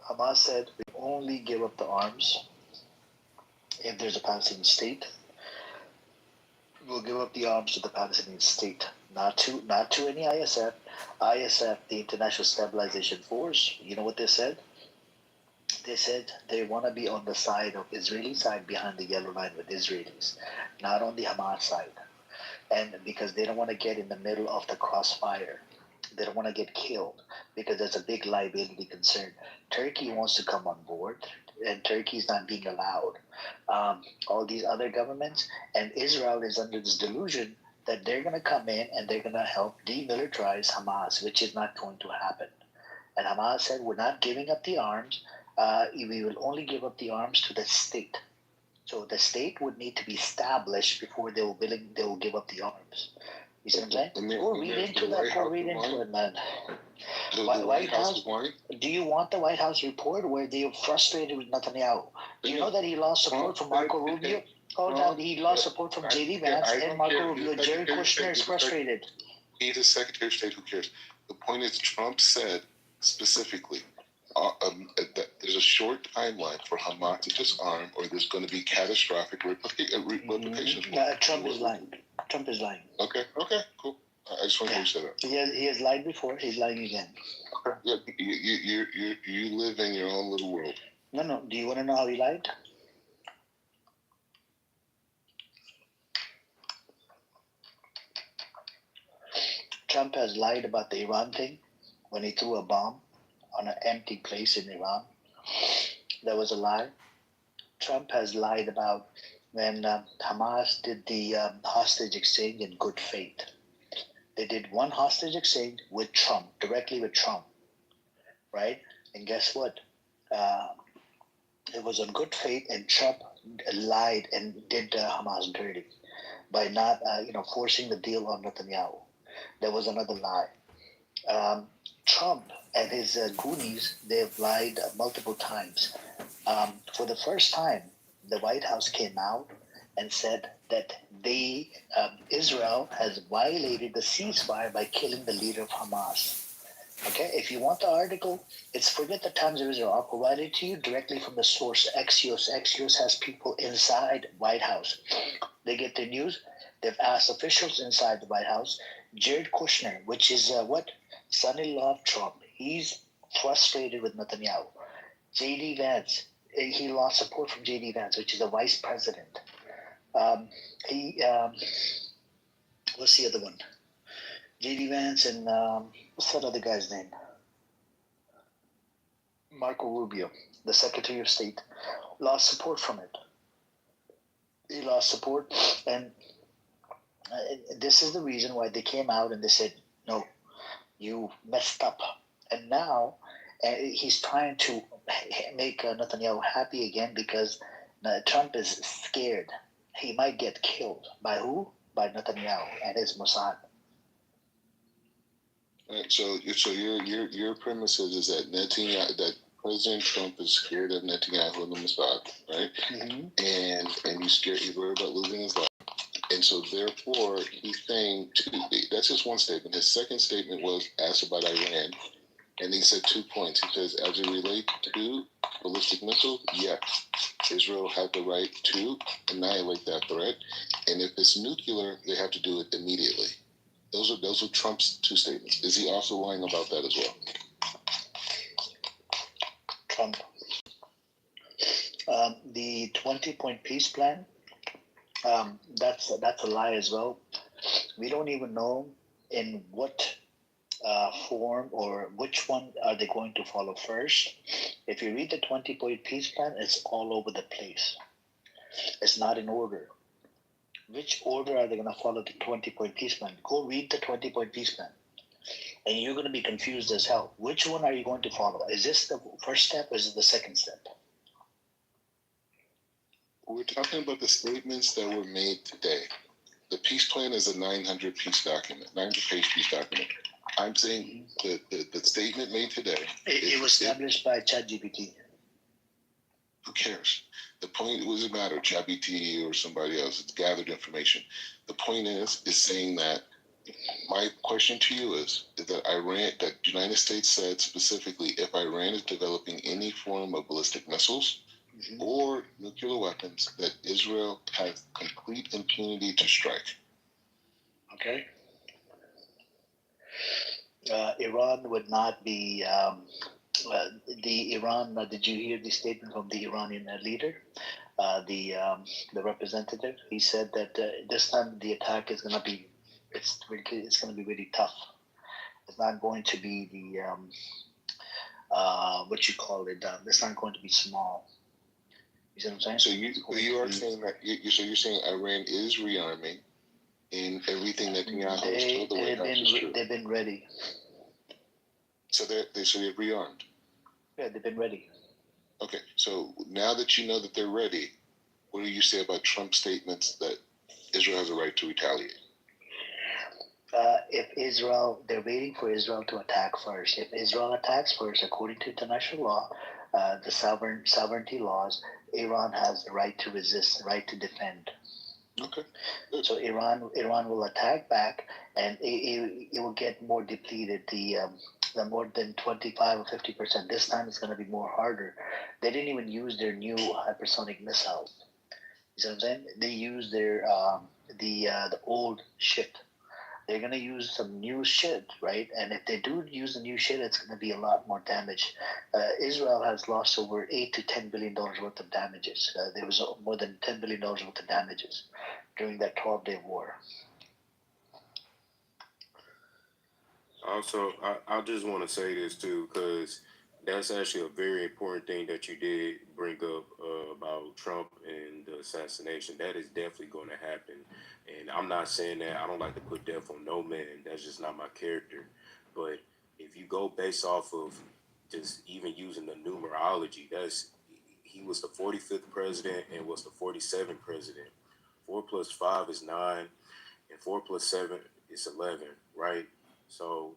Hamas said we only give up the arms if there's a Palestinian state. We'll give up the arms to the Palestinian state, not to any ISF. ISF, the International Stabilization Force, you know what they said? They said they want to be on the side of Israeli side behind the yellow line with Israelis, not on the Hamas side. And because they don't want to get in the middle of the crossfire. They don't want to get killed because there's a big liability concern. Turkey wants to come on board and Turkey's not being allowed. All these other governments and Israel is under this delusion that they're going to come in and they're going to help demilitarize Hamas, which is not going to happen. And Hamas said, we're not giving up the arms. We will only give up the arms to the state. So the state would need to be established before they will give up the arms. You see what I'm saying? Go read into that. Go read into it, man. The White House is lying? Do you want the White House report where they are frustrated with Netanyahu? Do you know that he lost support from Marco Rubio? He lost support from J.D. Vance and Marco Rubio. Jared Kushner is frustrated. He's a Secretary of State. Who cares? The point is, Trump said specifically that there's a short timeline for Hamas to disarm, or there's going to be catastrophic repercussions. Trump is lying. Trump is lying. Okay, cool. I just want to finish that up. He has lied before. He's lying again. Okay. Yeah, you live in your own little world. No. Do you want to know how he lied? Trump has lied about the Iran thing when he threw a bomb on an empty place in Iran. That was a lie. Trump has lied about when Hamas did the hostage exchange in good faith. They did one hostage exchange with Trump, directly with Trump, right? And guess what? It was on good faith, and Trump lied and did Hamas dirty by not, forcing the deal on Netanyahu. There was another lie. Trump and his goonies, they've lied multiple times. For the first time, the White House came out and said that Israel has violated the ceasefire by killing the leader of Hamas. Okay, if you want the article, it's Forget the Times of Israel. I'll provide it to you directly from the source, Axios. Axios has people inside White House. They get the news. They've asked officials inside the White House. Jared Kushner, which is son-in-law of Trump, he's frustrated with Netanyahu. J.D. Vance, he lost support from J.D. Vance, which is the vice president. What's the other one? J.D. Vance and what's that other guy's name? Marco Rubio, the Secretary of State, lost support from it. He lost support, and this is the reason why they came out and they said, no, you messed up. And now he's trying to make Netanyahu happy again because Trump is scared. He might get killed. By who? By Netanyahu and his Mossad. Right, so your premise is that that President Trump is scared of Netanyahu and the Mossad, right? Mm-hmm. And he's worried about losing his life. And so therefore he's saying that's just one statement. His second statement was asked about Iran, and he said 2 points. He says, as it relates to ballistic missiles, yes, Israel has the right to annihilate that threat, and if it's nuclear, they have to do it immediately. Those are Trump's two statements. Is he also lying about that as well? Trump. The 20-point peace plan, that's a lie as well. We don't even know in what form or which one are they going to follow first. If you read the 20-point peace plan, it's all over the place. It's not in order. Which order are they going to follow the 20-point peace plan? Go read the 20-point peace plan. And you're going to be confused as hell. Which one are you going to follow? Is this the first step or is it the second step? We're talking about the statements that were made today. The peace plan is a 900-page peace document. I'm saying the statement made today. It was established by ChatGPT. Who cares? The point doesn't matter, ChatGPT or somebody else. It's gathered information. The point is saying that my question to you is that that the United States said specifically if Iran is developing any form of ballistic missiles or nuclear weapons, that Israel has complete impunity to strike. Okay. Iran would not be did you hear the statement from the Iranian leader, the representative? He said that this time the attack is going to be it's going to be really tough. It's not going to be the what you call it. It's not going to be small. You see what I'm saying? So you are saying that you're saying Iran is rearming, in everything Netanyahu told the White House is true. They've been ready. So they've rearmed. Yeah, they've been ready. Okay, so now that you know that they're ready, what do you say about Trump's statements that Israel has a right to retaliate? They're waiting for Israel to attack first. If Israel attacks first, according to international law, the sovereignty laws, Iran has the right to resist, the right to defend. Okay. So Iran will attack back, and it will get more depleted. The more than 25 or 50%. This time it's going to be more harder. They didn't even use their new hypersonic missiles. You see what I'm saying? They used their the old shit. They're going to use some new shit, right? And if they do use the new shit, it's going to be a lot more damage. Israel has lost over $8 to $10 billion worth of damages. There was more than $10 billion worth of damages during that 12-day war. Also, I just want to say this too, because that's actually a very important thing that you did bring up about Trump and the assassination. That is definitely going to happen. And I'm not saying that I don't like to put death on no man. That's just not my character. But if you go based off of just even using the numerology, he was the 45th president and was the 47th president. 4 plus 5 is 9, and 4 plus 7 is 11, right? So,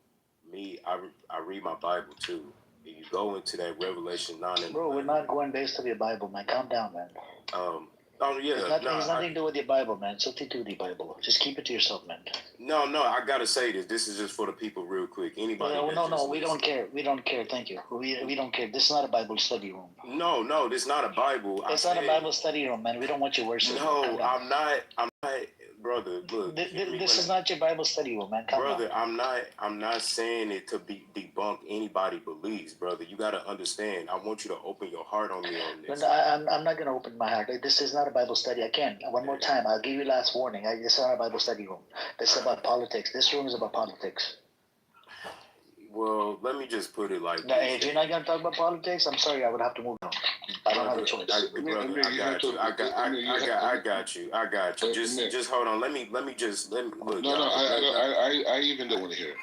I read my Bible too. If you go into that Revelation 9 and Bro, we're not going based on your Bible, man. Calm down, man. It's nothing to do with your Bible, man. It's nothing to do with your Bible. Just keep it to yourself, man. No, I gotta say this. This is just for the people, real quick. Anybody? No, we don't care. We don't care. Thank you. We don't care. This is not a Bible study room. No, this is not a Bible. It's not a Bible study room, man. We don't want your worship. No, I'm not, brother. Look, this is not your Bible study room, man. Brother, I'm not saying it to debunk anybody's beliefs, brother. You gotta understand. I want you to open your heart on me on this. I'm not gonna open my heart. This is not a Bible study. Again, one more time. I'll give you last warning. This is not a Bible study room. This is about politics. This room is about politics. Well, let me just put it like this. If you're not gonna talk about politics, I'm sorry. I would have to move on. I don't have a choice. I got you. Just hold on. Let me look. I even don't want to hear it.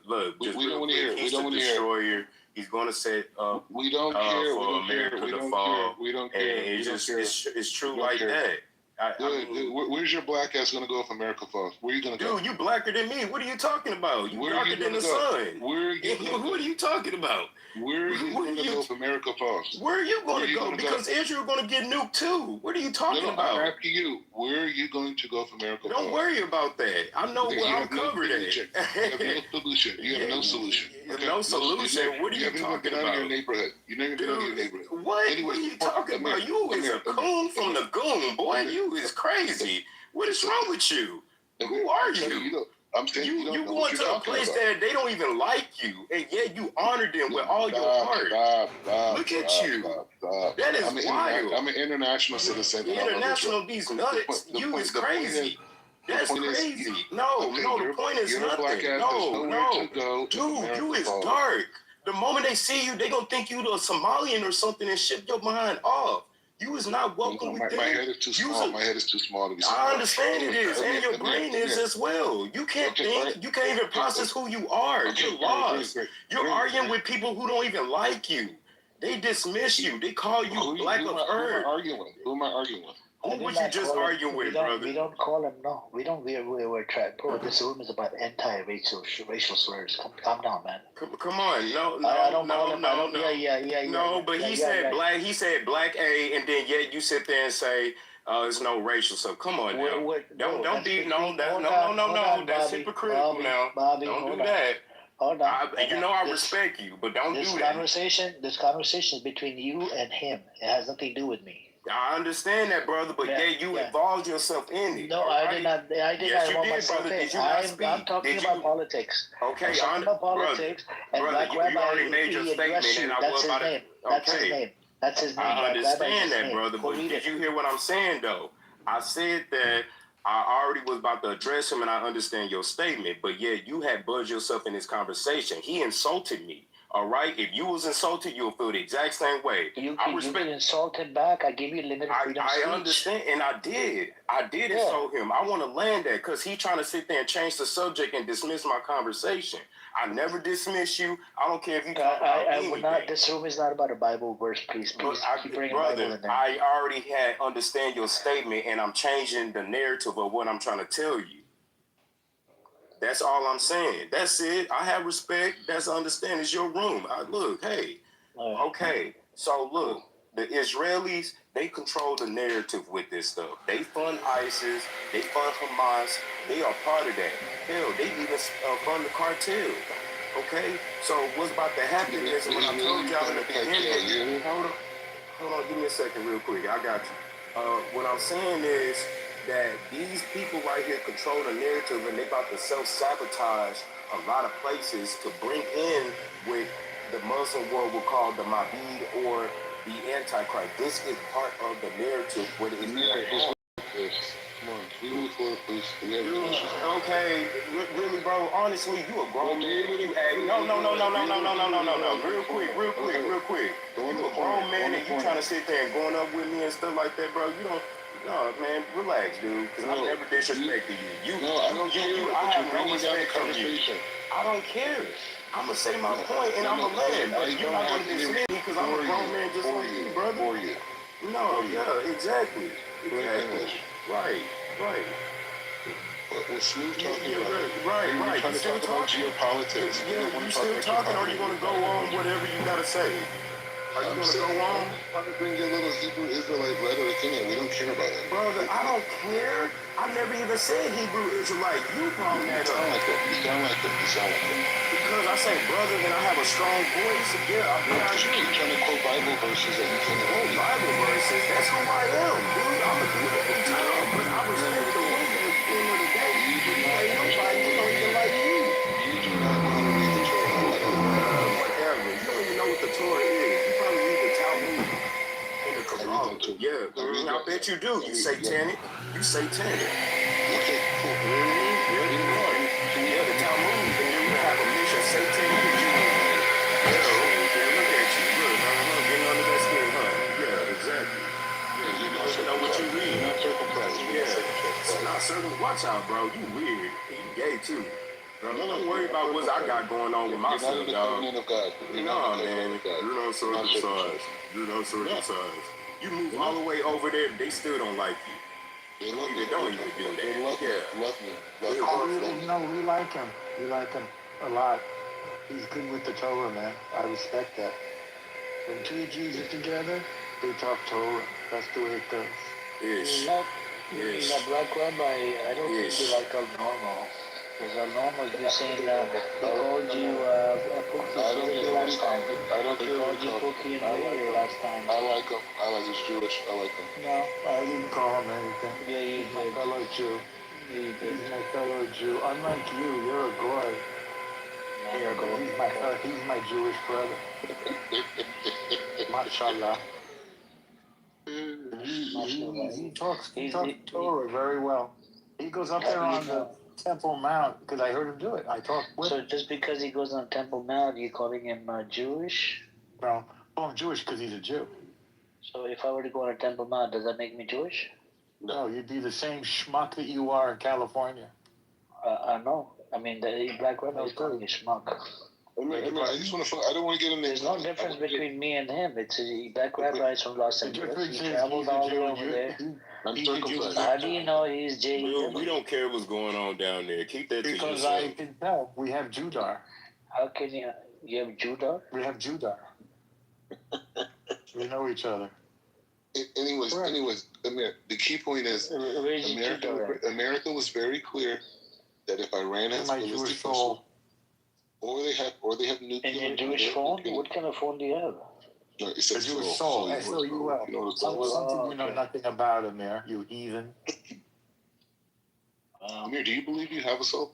Look. We don't want to hear it. We don't want to hear it. He's going to set up. We don't care. For America to fall. We don't care. It's true like that. Where's your black ass gonna go if America falls? Where are you gonna go? Dude, you blacker than me. What are you talking about? You darker than the sun. Where are you? What are you talking about? Where are you gonna go if America falls? Where are you gonna go? Because Israel gonna get nuked too. What are you talking about? I'm asking you. Where are you going to go if America falls? Don't worry about that. I know where I'm covered at. You have no solution. You have no solution. No solution. What are you talking about? Your neighborhood. You're not even been out of your neighborhood. What are you talking about? You is a coon from the goon, boy. You is crazy. What is wrong with you? Who are you? I'm saying you going to a place that they don't even like you, and yet you honor them with all your heart. Look at you. That is wild. I'm an international citizen. International, these nuts. You is crazy. That's crazy. No, the point is nothing. No. Dude, you is dark. The moment they see you, they gonna think you a Somalian or something and ship your mind off. You is not welcome with them. My head is too small. My head is too small to be smart. I understand it is, and your brain is as well. You can't think. You can't even process who you are. You're lost. You're arguing with people who don't even like you. They dismiss you. They call you black of earth. Who am I arguing with? Who would you just argue with, brother? We don't call him. No, we don't. We're trapped. Bro, this room is about anti-racial slurs. Calm down, man. Come on, no. No, but he said black. He said black A, and then yet you sit there and say there's no racial. So come on now. Don't be no. That's hypocritical now. Bobby, don't do that. Hold on. I respect you, but don't do that. This conversation is between you and him. It has nothing to do with me. I understand that, brother, but you involved yourself in it. No, I did not. I did not involve myself in it. I'm talking about politics. Okay, I'm talking about politics. And Black Rabbi, you already made your statement, and I was about to. That's his name. I understand that, brother, but did you hear what I'm saying, though? I said that I already was about to address him, and I understand your statement, but you had buzzed yourself in this conversation. He insulted me. All right? If you was insulted, you'll feel the exact same way. You get insulted back. I give you limited freedom of speech. I understand, and I did insult him. I want to land that because he trying to sit there and change the subject and dismiss my conversation. I never dismiss you. I don't care if you talk about anything. Would not. This room is not about a Bible verse, please. Keep bringing Bible in there. I already understand your statement, and I'm changing the narrative of what I'm trying to tell you. That's all I'm saying. That's it. I have respect. That's understand. It's your room. Look, hey, okay. So look, the Israelis, they control the narrative with this stuff. They fund ISIS. They fund Hamas. They are part of that. Hell, they even fund the cartel. Okay? So what's about to happen is when I told y'all in the beginning. Hold on, give me a second real quick. I got you. What I'm saying is that these people right here control the narrative and they about to self-sabotage a lot of places to bring in what the Muslim world will call the Mahdi or the Antichrist. This is part of the narrative. What it is. Come on, we move forward, please. Okay, really, bro. Honestly, you a grown man. No. Real quick. You a grown man and you trying to sit there and going up with me and stuff like that, bro. You don't. No, man, relax, dude. Because I never disrespected you. I don't care. I have no respect for you. I don't care. I'm gonna say my point and I'm gonna land. But you're not gonna dismiss me because I'm a grown man just like you, brother. No, yeah, exactly. Right. We're smooth talking about it. Right. We're trying to talk about geopolitics. Yeah, you still talking or are you gonna go on whatever you gotta say? Are you gonna go on? I'm trying to bring your little Hebrew Israelite rhetoric in here. We don't care about it. Brother, I don't care. I never even said Hebrew Israelite. You brought that up. You sound like them. Because I say brother and I have a strong voice. Yeah, you keep trying to quote Bible verses that you can't quote Bible verses. That's who I am, dude. I'm a dude every time. But I respect the women at the end of the day. You do not nobody who don't even like you. You do not know how to read the Torah. Whatever. You don't even know what the Torah is. You probably read the Talmud. Yeah, I bet you do. You satanic. Okay, cool. Yeah, the Talmud. And then we have a mission satanic. Look at you. Look, getting under that skin, huh? Yeah, exactly. Yeah, you don't know what you read. You're not circumcised. Yeah. Not circumcised. Watch out, bro. You weird. You gay too. Bro, don't worry about what I got going on with myself, dog. No, man. You're not circumcised. You move all the way over there, they still don't like you. They don't even do that. They love me. No, we like him. We like him a lot. He's good with the Torah, man. I respect that. When two Jews are together, they talk Torah. That's the way it goes. That black rabbi, I don't think you like our normal. Because our normal, you're saying they called you Pookie last time. I don't care. They called you Pookie and Lady last time. I like him. He's Jewish. I like him. No, I didn't call him anything. Yeah, you He's my fellow Jew. Yeah, you did. He's my fellow Jew. Unlike you, you're a goy. Yeah, but he's my Jewish brother. Mashallah. He talks Torah very well. He goes up there on the Temple Mount because I heard him do it. I talked with him. So just because he goes on Temple Mount, you calling him Jewish? No, I'm Jewish because he's a Jew. So if I were to go on a Temple Mount, does that make me Jewish? No, you'd be the same schmuck that you are in California. No. I mean, the black rabbi is calling you schmuck. I just want to. I don't want to get in there. There's no difference between me and him. It's a black rabbi is from Los Angeles. He traveled all the way over there. How do you know he's J? We don't care what's going on down there. Keep that to yourself. Because I can tell. We have Judar. How can you have Judar? We have Judar. We know each other. Anyways, Amir, the key point is America was very clear that if Iran has ballistic missiles, or they have nuclear. And your Jewish phone? What kind of phone do you have? No, it says Jewish soul. S-O-U-L. You know what it's all Something you know nothing about, Amir. You heathen. Amir, do you believe you have a soul?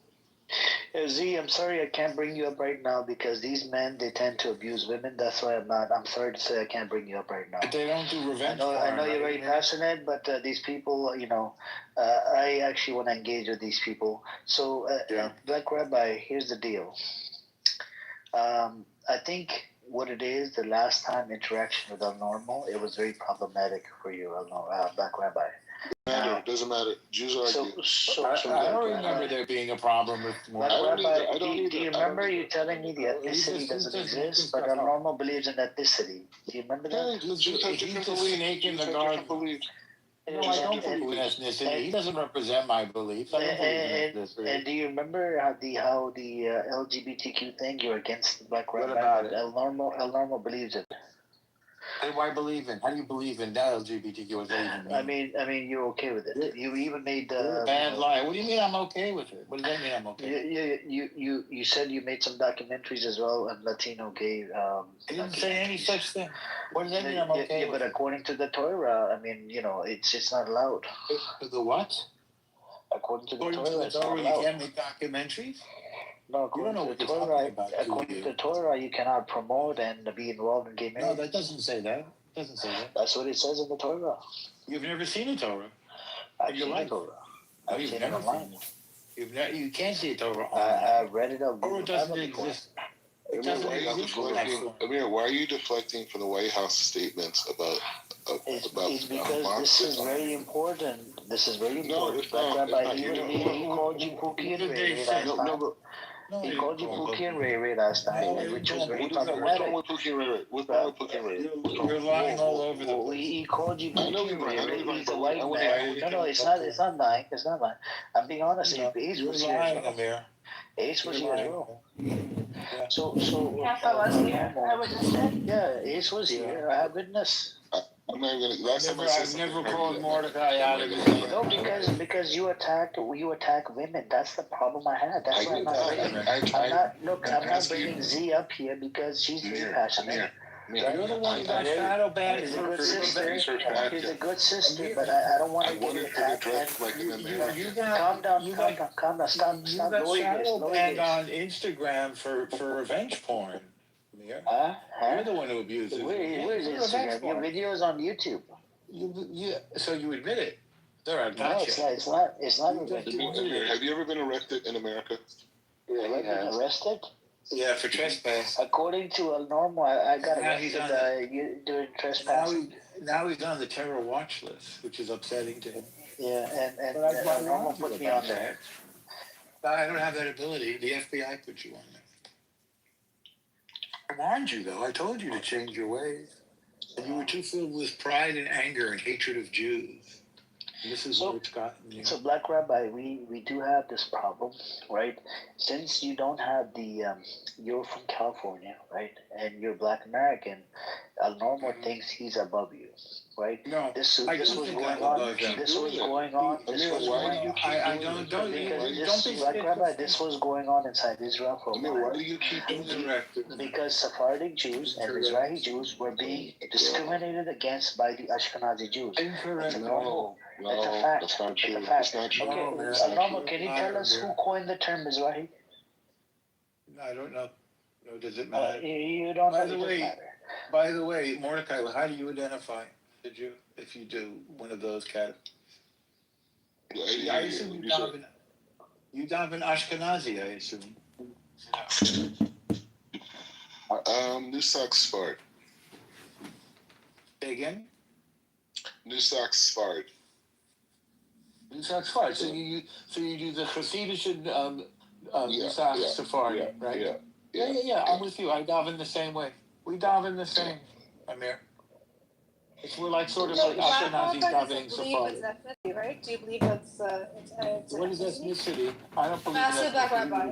Z, I'm sorry I can't bring you up right now because these men, they tend to abuse women. That's why I'm sorry to say I can't bring you up right now. But they don't do revenge. I know you're very passionate, but these people, I actually want to engage with these people. So, Black Rabbi, here's the deal. I think what it is, the last time interaction with El Normal, it was very problematic for you, Black Rabbi. Doesn't matter. Jews argue. I don't remember there being a problem with Black Rabbi, do you remember you telling me the ethnicity doesn't exist, but El Normal believes in ethnicity? Do you remember that? Jews have different beliefs. No, I don't believe in ethnicity. He doesn't represent my beliefs. I don't believe in ethnicity. And do you remember how the LGBTQ thing? You're against the Black Rabbi. What about it? El Normal believes it. Hey, why believe in? How do you believe in that LGBTQ? What does that even mean? I mean, you're okay with it. You even made bad lie. What do you mean I'm okay with it? What does that mean I'm okay? You said you made some documentaries as well on Latino gay. I didn't say any such thing. What does that mean I'm okay with but according to the Torah, I mean, it's not allowed. The what? According to the Torah, it's not allowed. You can't make documentaries? No, according to the Torah, you cannot promote and be involved in gay marriage. No, that doesn't say that. That's what it says in the Torah. You've never seen a Torah. I've seen the Torah. I've seen it online. You can't see a Torah online. I've read it on Torah doesn't exist. Amir, why are you deflecting from the White House statements about it's because this is very important. This is very important. Black Rabbi, he called you Pookie and Ray last time. He called you Pookie and Ray last time, which was very problematic. What's wrong with Pookie and Ray? You're lying all over the place. He called you Pookie and Ray. He's a white man. No, it's not lying. It's not lying. I'm being honest. Ace was here as well. Ace was here as well. So yes, I was here. I witnessed it. Yeah, Ace was here. I have witness. I've never called Mordecai out of his name. No, because you attack women. That's the problem I had. That's why I'm not bringing Z up here because she's very passionate. You're the one who got shadow banned. She's a good sister. She's a good sister, but I don't want to get attacked. Calm down. Stop You got shadow banned this. on Instagram for revenge porn. You're the one who abuses me. Where's Instagram? Your video's on YouTube. So you admit it. There are No, it's not. Have you ever been arrested in America? Yeah, I've been arrested? Yeah, for trespass. According to El Normal, I got arrested doing trespass. Now he's on the terror watch list, which is upsetting to him. Yeah, and El Normal put me on there. I don't have that ability. The FBI put you on there. I warned you, though. I told you to change your ways. And you were too filled with pride and anger and hatred of Jews. And this is where it's gotten you. So, Black Rabbi, we do have this problem, right? Since you don't have you're from California, right? And you're Black American, El Normal thinks he's above you, right? No, this was going on. Black Rabbi, this was going on inside Israel for a while. Why do you keep indirected? Because Sephardic Jews and Israeli Jews were being discriminated against by the Ashkenazi Jews. Incorrect. It's a fact. That's not true. It's a fact. That's not true. Okay, Normal, can you tell us who coined the term Mizrahi? I don't know. No, does it matter? You don't know. By the way, Mordecai, how do you identify the Jew if you do one of those categories? I assume you daven Ashkenazi, I assume. Nusach Sfard. Say again? Nusach Sfard. Nusach Sfard. So you do the Hasidic Nusach Sephardi, right? Yeah. I'm with you. I daven the same way. We daven the same, Amir. We're like sort of like Ashkenazis davening Sephardi. Ethnicity, right? Do you believe that's what is ethnicity? I don't believe that's Black Rabbi.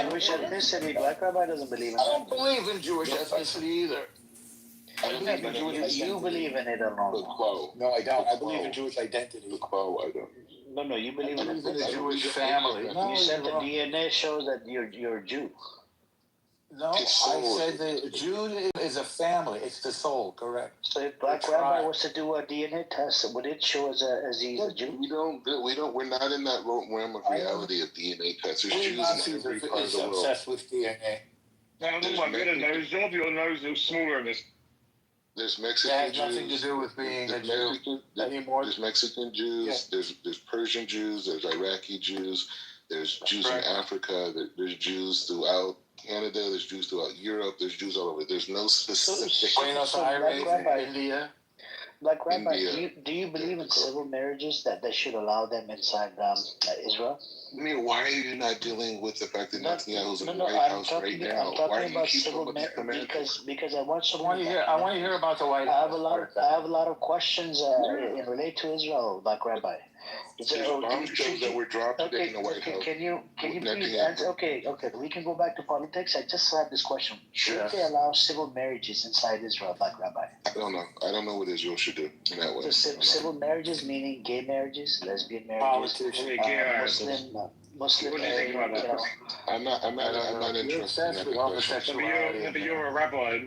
Jewish ethnicity. Black Rabbi doesn't believe in it. I don't believe in Jewish ethnicity either. You believe in it or not? No, I don't. I believe in Jewish identity. I don't. No, you believe in a Jewish family. You said the DNA shows that you're a Jew. No, I said the Jew is a family. It's the soul, correct? So if Black Rabbi was to do a DNA test, would it show as he's a Jew? We're not in that realm of reality of DNA tests. There's Jews in every part of the world. Obsessed with DNA. There's Mexican that has Jews. Nothing to do with being a Jew anymore. There's Mexican Jews. Yeah. There's Persian Jews. There's Iraqi Jews. There's Jews in Africa. There's Jews throughout Canada. There's Jews throughout Europe. There's Jews all over. There's no specific. Buenos Aires, India. Black Rabbi, India. do you believe in civil marriages that they should allow them inside Israel? I mean, why are you not dealing with the fact that Netanyahu's in the No, White I'm House talking, right now? I'm talking Why do you about keep civil talking about marriages because I watch so I want many. to hear about the White House. I have a lot of questions in relate to Israel, Black Rabbi. There's bombshells that were dropped today in the White House. Can you please answer? Okay, we can go back to politics. I just have this question: should they allow civil marriages inside Israel, Black Rabbi? I don't know. I don't know what Israel should do in that way. So civil marriages meaning gay marriages, lesbian marriages, Muslim. What do you think about that? I'm not interested in that question. You're a rabbi,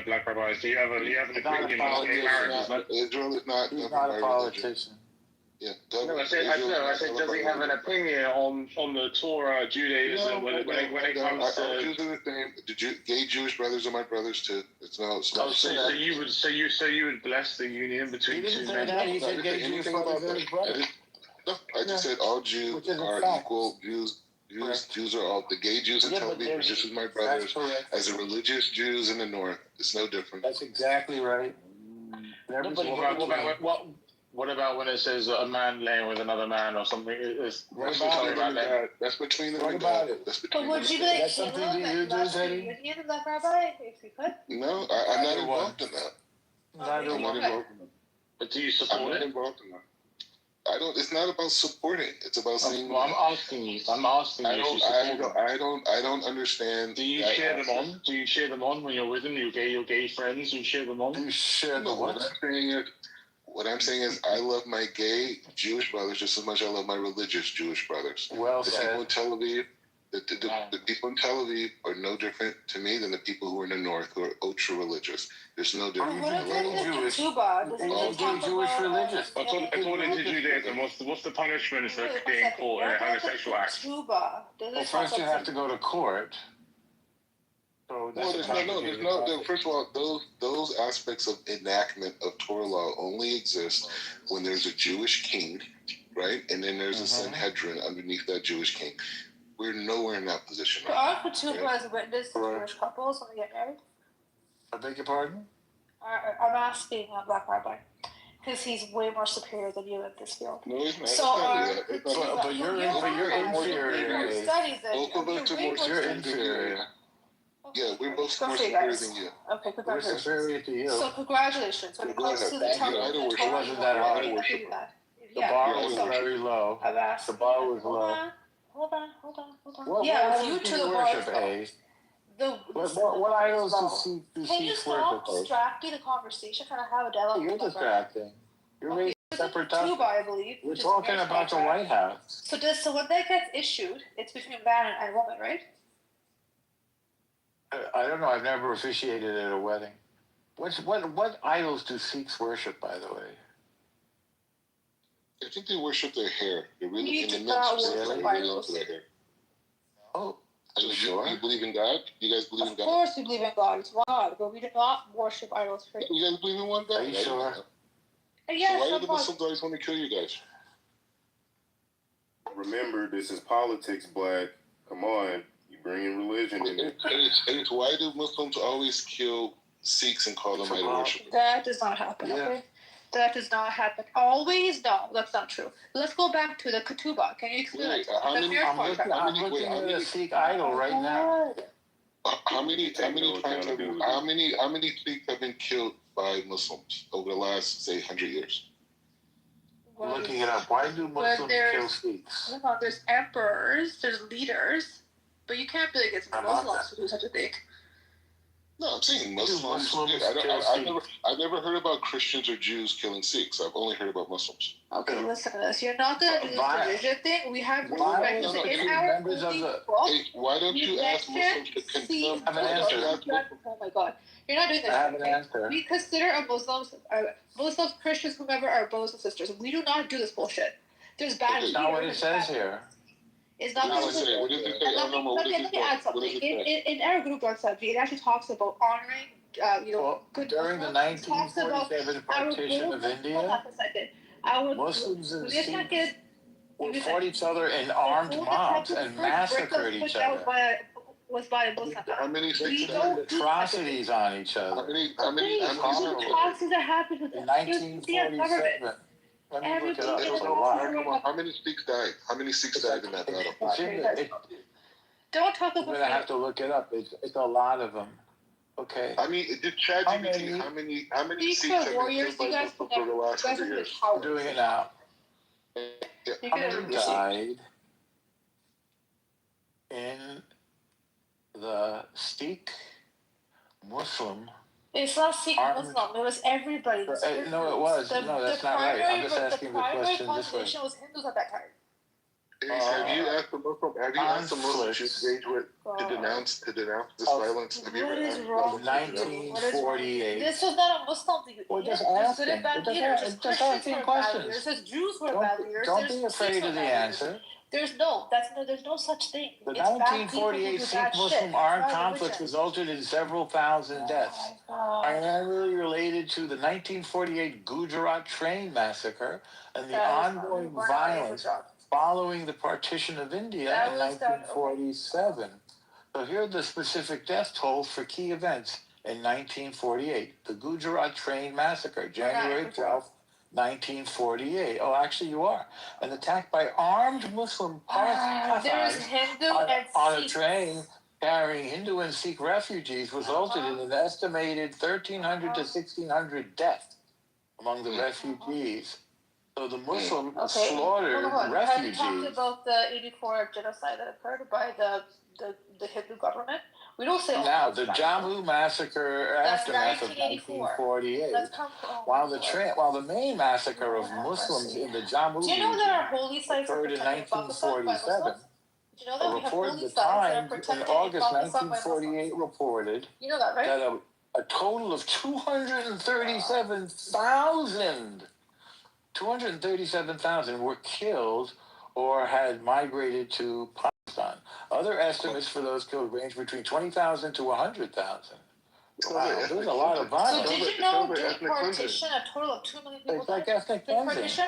Black Rabbi. So you have an opinion on gay marriages. Israel is not He's governed not by a politician. religion. Yeah, I said, does he have an opinion on the Torah, Judaism, when it comes to? All Jews are the same. Gay Jewish brothers are my brothers too. It's no. So you would bless the union between two men? He said gay Jewish brothers are his brothers. No, I just said all Jews are equal. Jews are all the gay Jews in Tel Aviv are just as my brothers as the religious Jews in the north. It's no different. That's exactly right. What about when it says a man laying with another man or something? That's between them and God. That's between them. But would you be like Caleb and bless the union, Black Rabbi, if you could? No, I'm not involved in that. I'm not involved in that. But do you support it? I'm not involved in that. I don't. It's not about supporting. It's about saying. Well, I'm asking you. I don't understand. Do you share them on? Do you share them on when you're with them? Your gay friends. You share them on. You share the what? What I'm saying is, I love my gay Jewish brothers just as much as I love my religious Jewish brothers. Well the said. people in Tel Aviv, the people in Tel Aviv are no different to me than the people who are in the north who are ultra religious. There's no difference. What about the Kitover? All gay Jewish religious. According to Judaism, what's the punishment for being caught in a homosexual act? Well, first you have to go to court. So there's no. First of all, those aspects of enactment of Torah law only exist when there's a Jewish king, right? And then there's a Sanhedrin underneath that Jewish king. We're nowhere in that position. But are Kitover as witness to Jewish couples when they get married? I beg your pardon? I'm asking Black Rabbi. Because he's way more superior than you in this field. No, he's not. So, but you're inferior. Both of us are more superior. Yeah, we're both more superior than you. Okay, we're superior to you. So congratulations. When it comes to the it wasn't that hard. The bar was very low. The bar was low. Hold on. What you to the bar. What idols do Can you stop distracting the conversation? Kind of have a dialogue. You're distracting. You're raising separate topics. I believe. We're talking about the White House. So when that gets issued, it's between man and woman, right? I don't know. I've never officiated at a wedding. What idols do Sikhs worship, by the way? I think they worship their hair. They're really in the mix. Their hair. Oh, so sure. You believe in God? You guys believe in God? Of course we believe in God. It's one God, but we do not worship idols. You guys believe in one God? Are you sure? Yes, so why do the Muslims always want to kill you guys? Remember, this is politics, Black. Come on. You bring in religion in it. It's why do Muslims always kill Sikhs and call them idol worship? That does not happen, okay? That does not happen. Always, no, that's not true. Let's go back to the Kitover. Can you explain it? I'm looking at a Sikh idol right now. How many Sikhs have been killed by Muslims over the last, say, 100 years? Well, looking it up. Why do Muslims kill Sikhs? No, there's emperors, there's leaders, but you can't be against Muslims to do such a thing. No, I'm saying Muslims. I've never heard about Christians or Jews killing Sikhs. I've only heard about Muslims. Okay, listen to this. You're not going to do this division thing. We have respect in our book. Hey, why don't you ask Muslims to confirm? I have an answer. Oh my God. You're not doing this. I have an answer. We consider our Muslims, Christians, whomever, our brothers and sisters. We do not do this bullshit. There's bad. That's not what it says here. It's not what it says. Let me add something. In our group on subject, it actually talks about honoring, good during the 1947 partition of India, Muslims and Sikhs fought each other in armed mobs and massacred each other. was by Muslims. How many We Sikhs don't died? do Atrocities on each How other. many? atrocities that happened with In the government. 1947. Let me look it up. Everybody It's a Come lot. on, how many Sikhs died? How many Sikhs died in that battle? Don't talk I'm about gonna have to look it up. It's a lot of them. Okay. I mean, did ChatGPT, how many Sikhs have been warriors, killed by you guys Muslims for the last 100 years? I'm doing it now. How many died in the Sikh Muslim? It's not Sikh Muslim. It was everybody. No, it was. No, that's not right. I'm just asking the question this way. Was Hindus at that time. Have you asked the Muslims you engage with to denounce this violence? Have you ever asked them? Wrong? 1948. This was not a Muslim thing. Well, just There's asking. good and bad leaders. There's Christians who are bad leaders. There's Jews who are bad leaders. Don't be afraid of the answer. There's no such thing. The It's bad 1948 Sikh Muslim armed conflict resulted in several thousand deaths. Primarily related to the 1948 Gujarat train massacre and the ongoing violence following the partition of India in 1947. So here are the specific death tolls for key events in 1948. The Gujarat train massacre, January 12th, 1948. Oh, actually you are. An attack by armed Muslim There's Hindu and on a Sikh. train carrying Hindu and Sikh refugees resulted in an estimated 1,300 to 1,600 deaths among the refugees. So the Muslim slaughtered refugees. Have you talked about the 84 genocide that occurred by the Hindu government? We don't say now the Jammu massacre aftermath of 1948. While the main massacre of Muslims in the Jammu do you know that our holy sites occurred in 1947. Do you know that A report of the Times in August 1948 reported you know that, right? that a total of 237,000 were killed or had migrated to Pakistan. Other estimates for those killed range between 20,000 to 100,000. Wow, there's a lot of violence. So did you know during partition, a total of 2 million people died? Ethnic cleansing.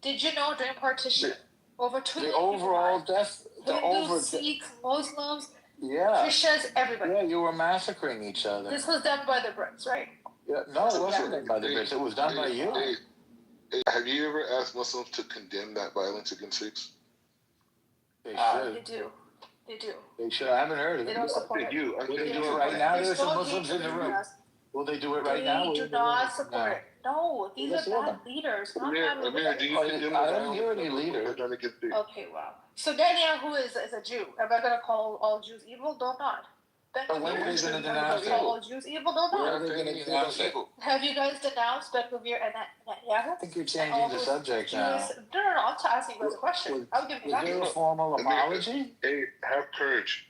Did you know during partition, over 2 million people died? Hindus, Sikhs, Muslims, Christians, everybody. Yeah, you were massacring each other. This was done by the Brits, right? Yeah, no, it wasn't done by the Brits. It was done by you. Have you ever asked Muslims to condemn that violence against Sikhs? They should. They do. They should. I haven't heard of it. They don't support it. Will they do it right now? There's some Muslims in the room. Will they do it right now? They do not support it. No, these are bad leaders. Amir, do you condemn I don't hear any leaders. Okay, wow. So Netanyahu is a Jew. Am I going to call all Jews evil? No, I'm not. When are they going to denounce call all Jews evil? No, I'm When are not. they going to denounce it? Have you guys denounced Ben-Gvir and Netanyahu? I think you're changing the subject now. No, I'm asking you guys a question. I'll give you Was there a formal apology? Hey, have courage.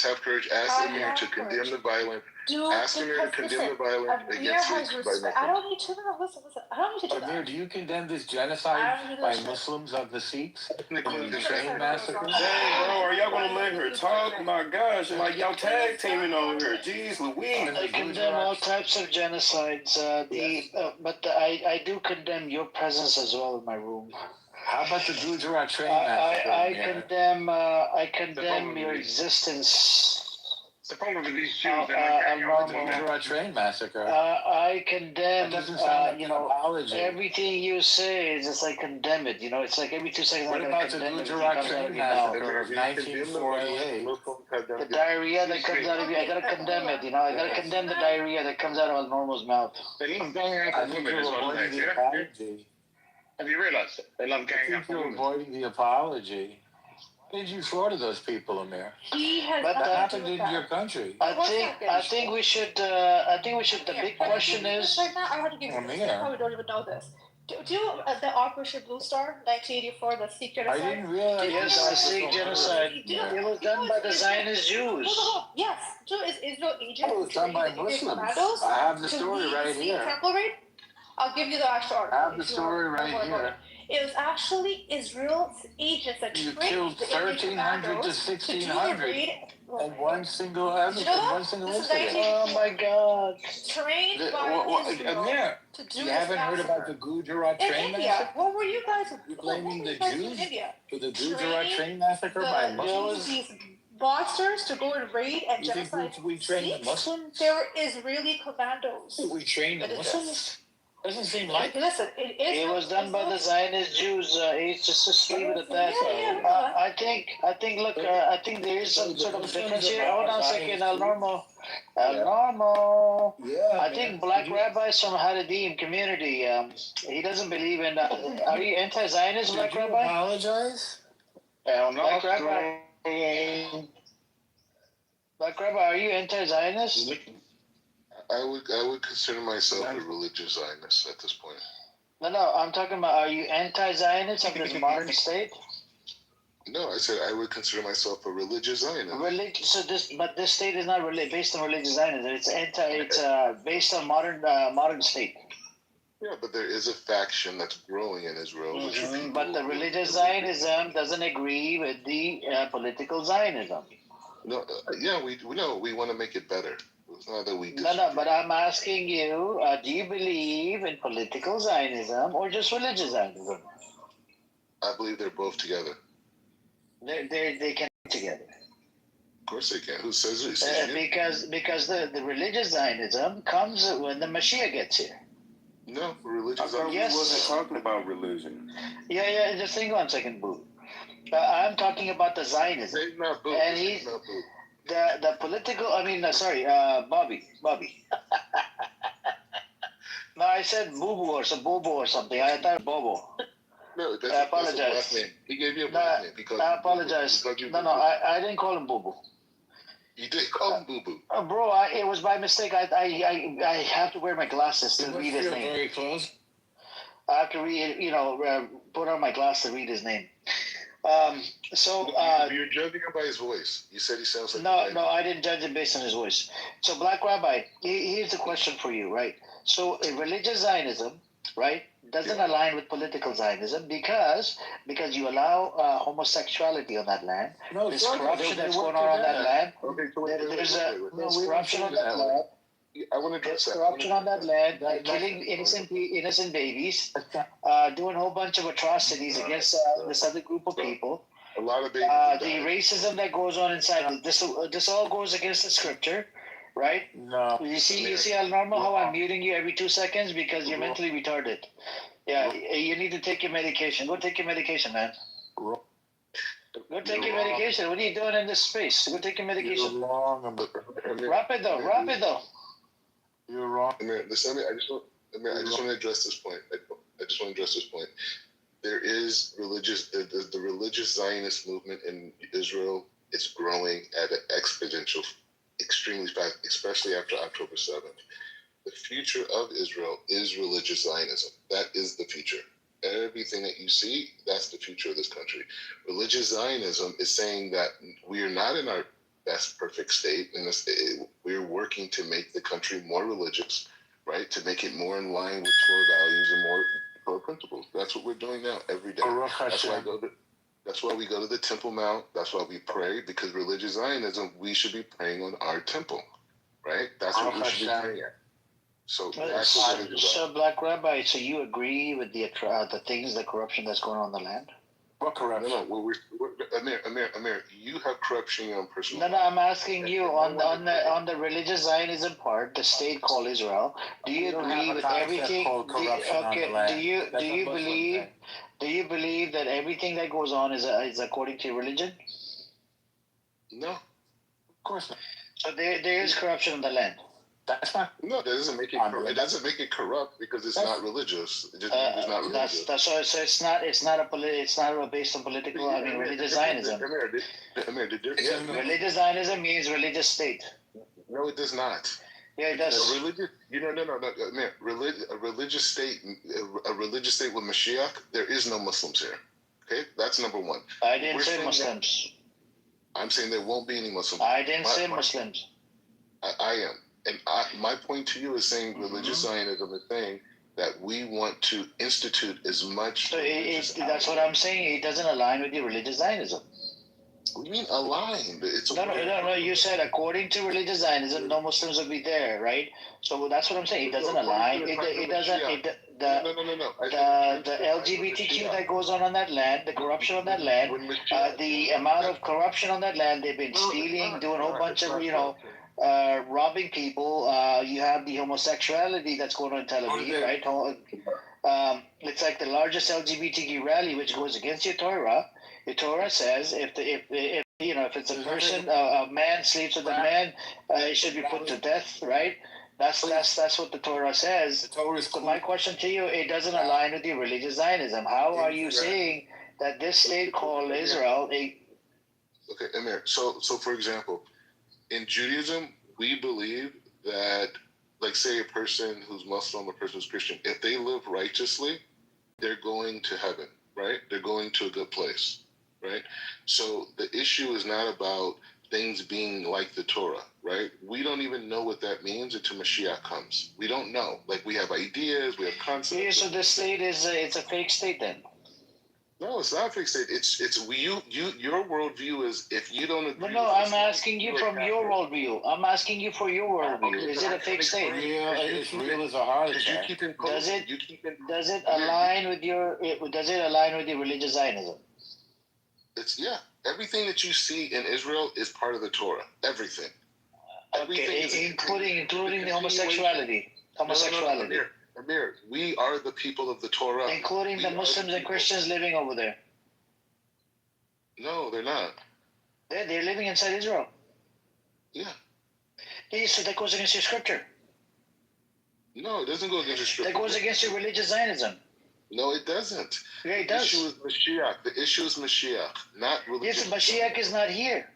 Have courage. Ask Amir to condemn the violence. Ask Amir to condemn the violence against Sikhs. I don't need to. Listen. I don't need to do that. Amir, do you condemn this genocide by Muslims of the Sikhs? The train massacre? Hey, bro, are y'all gonna let her talk? My gosh, like y'all tag teaming over here. Jeez Louise. I condemn all types of genocides. But I do condemn your presence as well in my room. How about the Gujarat train massacre? I condemn your existence. The problem with these Jews, the Gujarat train massacre. I condemn, apology. everything you say is just like condemn it. It's like every 2 seconds. What about the Gujarat train massacre of 1948? The diarrhea that comes out of you, I gotta condemn it. I gotta condemn the diarrhea that comes out of a normal's mouth. They love going after women as well, don't they? Have you realized it? They love going after women. You're avoiding the apology. Why did you slaughter those people, Amir? That happened in your country. I think we should. The big question is. Right now, I have to give you. You probably don't even know this. Do the Operation Blue Star, 1984, the Sikh genocide? I didn't realize. Yes, the Sikh genocide. It was done by the Zionist Jews. Yes, Israel agents. It was done by Muslims. I have the story right here. I'll give you the actual article. I have the story right here. It was actually Israel's agents that You trained killed 1,300 to 1,600 in one single incident. Oh my God! Trained by Israel Amir, to do you haven't heard about the Gujarat train massacre? What were you guys? You're blaming the Jews for the Gujarat train massacre by Muslims? monsters to go and raid and You think genocide we train the Sikhs? Muslims? They were Israeli commandos. We train the That is Muslims? Doesn't seem like it. Listen, in It Israel, was done by the Zionist Jews. It's just leave it at that. Yeah. I think. Look, I think there is some sort of difference here. Hold on a second, El Normo. Yeah. I think black rabbis from Haredim community. He doesn't believe in. Are you anti-Zionist, black Did you rabbi? apologize? Black rabbi. Black rabbi, are you anti-Zionist? I would consider myself a religious Zionist at this point. No, I'm talking about, are you anti-Zionist of this modern state? No, I said I would consider myself a religious Zionist. But this state is not really based on religious Zionism. It's based on modern state. Yeah, but there is a faction that's growing in Israel. But the religious Zionism doesn't agree with the political Zionism. No, we know we want to make it better. It's not that we disagree. No, but I'm asking you, do you believe in political Zionism or just religious Zionism? I believe they're both together. They can be together. Of course they can. Who says it? Because the religious Zionism comes when the Mashiach gets here. No, religious Zionism. Yes. Wasn't talking about religion. Yeah. Just hang on a second, Boo. I'm talking about the Zionism. They're not Boo. And he's not Boo. The political. Bobby. No, I said Boo or some Bobo or something. I thought Bobo. No, I apologize. That's a black name. He gave you a black name because I apologize. I didn't call him Boo Boo. You did call him Boo Boo. Bro, it was by mistake. I have to wear my glasses to read his name. Very close. I have to read, put on my glasses to read his name. You're judging him by his voice. You said he sounds like no, I didn't judge him based on his voice. So, Black Rabbi, here's the question for you, right? So, religious Zionism, right, doesn't align with political Zionism because you allow homosexuality on that land. No, there's corruption that's going on that land. There's corruption on that land. I want to address that. Corruption on that land, killing innocent babies, doing a whole bunch of atrocities against this other group of people. A lot of babies. The racism that goes on inside this all goes against the scripture, right? No. You see how normal how I'm muting you every 2 seconds because you're mentally retarded. Yeah, you need to take your medication. Go take your medication, man. Go take your medication. What are you doing in this space? Go take your medication. You're wrong. Rapid though. You're wrong. Listen, I just want to address this point. There is the religious Zionist movement in Israel is growing at an exponential, extremely fast, especially after October 7th. The future of Israel is religious Zionism. That is the future. Everything that you see, that's the future of this country. Religious Zionism is saying that we are not in our best perfect state, and we're working to make the country more religious, right? To make it more in line with Torah values and more Torah principles. That's what we're doing now every day. That's why we go to the Temple Mount. That's why we pray, because religious Zionism, we should be praying on our temple, right? That's what we should be praying at. So that's what it is. So, Black Rabbi, so you agree with the things, the corruption that's going on in the land? What corruption? No, Amir, you have corruption in your own personal No, I'm asking you on the religious Zionism part, the state called Israel. Do you agree with everything? Do you believe that everything that goes on is according to religion? No, of course not. So there is corruption in the land. That's not. No, that doesn't make it. It doesn't make it corrupt because it's not religious. It just means it's not religious. So it's not based on political. Religious Zionism. Religious Zionism means religious state. No, it does not. Yeah, it does. A religious state with Mashiach, there is no Muslims here. Okay, that's number one. I didn't say Muslims. I'm saying there won't be any Muslims. I didn't say Muslims. I am. And my point to you is saying religious Zionism is saying that we want to institute as much. So that's what I'm saying. It doesn't align with your religious Zionism. What do you mean aligned? It's No. You said according to religious Zionism, no Muslims will be there, right? So that's what I'm saying. It doesn't align. It doesn't. The LGBTQ that goes on that land, the corruption on that land, the amount of corruption on that land, they've been stealing, doing a whole bunch of, robbing people. You have the homosexuality that's going on in Tel Aviv, right? It's like the largest LGBTQ rally, which goes against your Torah. Your Torah says if it's a person, a man sleeps with a man, it should be put to death, right? That's what the Torah says. So my question to you, it doesn't align with your religious Zionism. How are you saying that this state called Israel Okay, Amir. So for example, in Judaism, we believe that, like, say a person who's Muslim, a person who's Christian, if they live righteously, they're going to heaven, right? They're going to a good place, right? So the issue is not about things being like the Torah, right? We don't even know what that means until Mashiach comes. We don't know. Like, we have ideas, we have concepts. Yeah, so this state it's a fake state then. No, it's not a fake state. Your worldview is, if you don't agree. No, I'm asking you from your worldview. I'm asking you for your worldview. Okay, is it a fake state? It's real as a heart attack. Does it align with your religious Zionism? Everything that you see in Israel is part of the Torah. Everything. Okay, including the homosexuality. No, Amir, we are the people of the Torah. Including the Muslims and Christians living over there. No, they're not. They're living inside Israel. Yeah. Yeah, so that goes against your scripture. No, it doesn't go against your scripture. That goes against your religious Zionism. No, it doesn't. Yeah, it does. The issue is Mashiach, not religious. Yes, Mashiach is not here.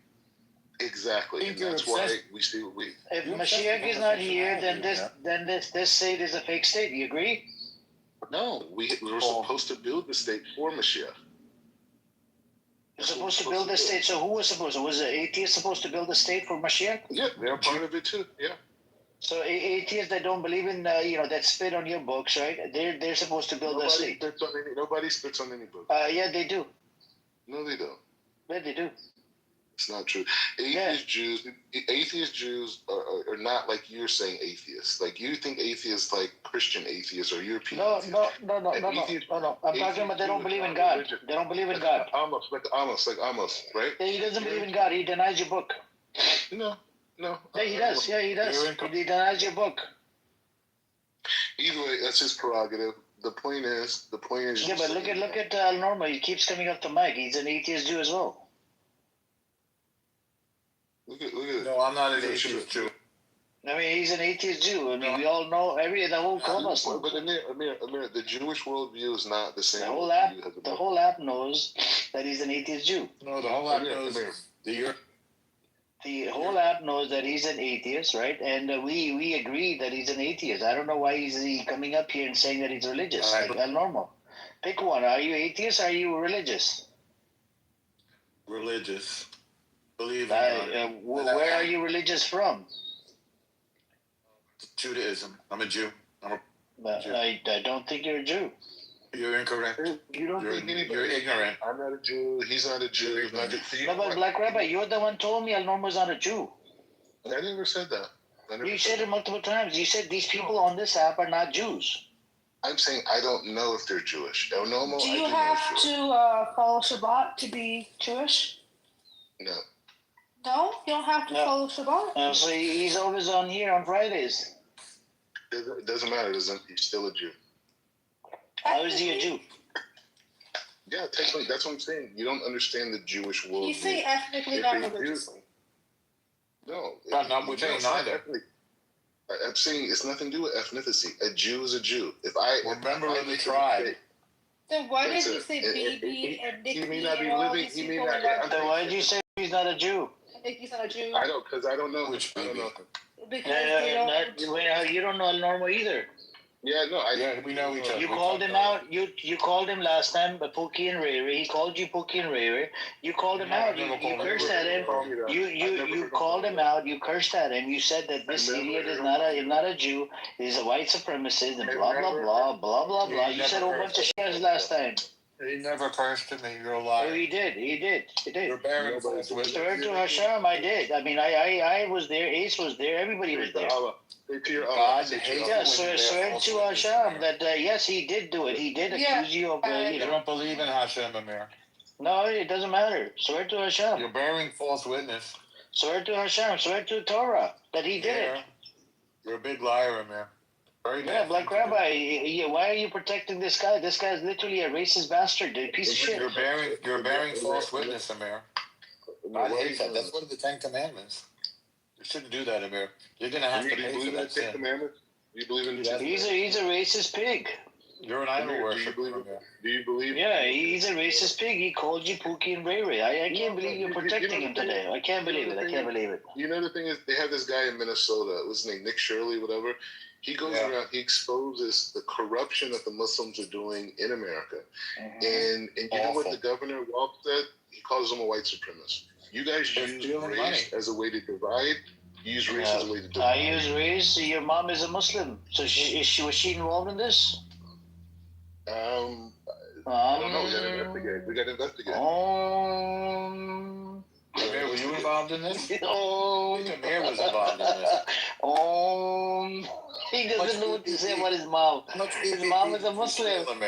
Exactly, and that's why we see what we. If Mashiach is not here, then this state is a fake state. You agree? No, we're supposed to build the state for Mashiach. You're supposed to build the state. So who was supposed to? Was the atheist supposed to build the state for Mashiach? Yeah, they're part of it too. Yeah. So atheists that don't believe in, that spit on your books, right? They're supposed to build a state. Nobody spits on any book. Yeah, they do. No, they don't. Yeah, they do. It's not true. Atheist Jews are not like you're saying atheists. Like, you think atheists like Christian atheists or European atheists. No. I'm talking about they don't believe in God. They don't believe in God. Amos, right? Yeah, he doesn't believe in God. He denies your book. No. Yeah, he does. He denies your book. Either way, that's his prerogative. The point is. Yeah, but look at Al Norma. He keeps coming up to Mike. He's an atheist Jew as well. Look at it. No, I'm not an atheist Jew. I mean, he's an atheist Jew. I mean, we all know the whole clubhouse. But Amir, the Jewish worldview is not the same. The whole app knows that he's an atheist Jew. No, the whole app knows the whole app knows that he's an atheist, right? And we agree that he's an atheist. I don't know why he's coming up here and saying that he's religious. Like normal. Pick one. Are you atheist or are you religious? Religious. Believe in God. Where are you religious from? Judaism. I'm a Jew. Jew. I don't think you're a Jew. You're incorrect. You're ignorant. I'm not a Jew. He's not a Jew. No, but Black Rabbi, you're the one told me Al Norma's not a Jew. I never said that. You said it multiple times. You said these people on this app are not Jews. I'm saying I don't know if they're Jewish. Do you have to follow Shabbat to be Jewish? No. No? You don't have to follow Shabbat? So he's always on here on Fridays. It doesn't matter. He's still a Jew. How is he a Jew? Yeah, technically, that's what I'm saying. You don't understand the Jewish world. You say ethnically, not religiously. No. We're saying neither. I'm saying it's nothing to do with ethnicity. A Jew is a Jew. Remember when we tried. Then why did you say BB and Nicky? He may not be living. Then why did you say he's not a Jew? Nicky's not a Jew. I don't know. Which I don't know. Because you don't know Al Norma either. Yeah, no, we know each other. You called him out. You called him last time, but Pookie and Ray Ray. He called you Pookie and Ray Ray. You called him out. You cursed at him. You called him out. You cursed at him. You said that this idiot is not a Jew. He's a white supremacist and blah blah blah blah blah blah. You said a whole bunch of shit last time. He never cursed to me. You're a Oh, liar. he did. You're bearing false witness. Swear to Hashem, I did. I mean, I was there. Ace was there. Everybody was there. God hates Yeah, it when you swear bear false to witness, Hashem Amir. that yes, he did do it. He did accuse you of. You don't believe in Hashem, Amir. No, it doesn't matter. Swear to Hashem. You're bearing false witness. Swear to Hashem. Swear to Torah that he did it. You're a big liar, Amir. Yeah, Black Rabbi. Why are you protecting this guy? This guy is literally a racist bastard, dude. Piece of shit. You're bearing false witness, Amir. God hates that. That's one of the 10 Commandments. You shouldn't do that, Amir. You're gonna have to pay for that sin. You believe in He's a racist pig. You're an idol worshiper. Do you believe? Yeah, he's a racist pig. He called you Pookie and Ray Ray. I can't believe you're protecting him today. I can't believe it. I can't believe it. You know the thing is, they have this guy in Minnesota. What's his name? Nick Shirley, whatever. He goes around. He exposes the corruption that the Muslims are doing in America. And you know what the governor Walk said? He calls them a white supremacist. You guys use race as a way to divide. You use race as a way to divide. I use race. Your mom is a Muslim, so was she involved in this? I don't know. We got to investigate. Amir, were you involved in this? Amir was involved in this. He doesn't know what to say about his mom. His mom is a Muslim. But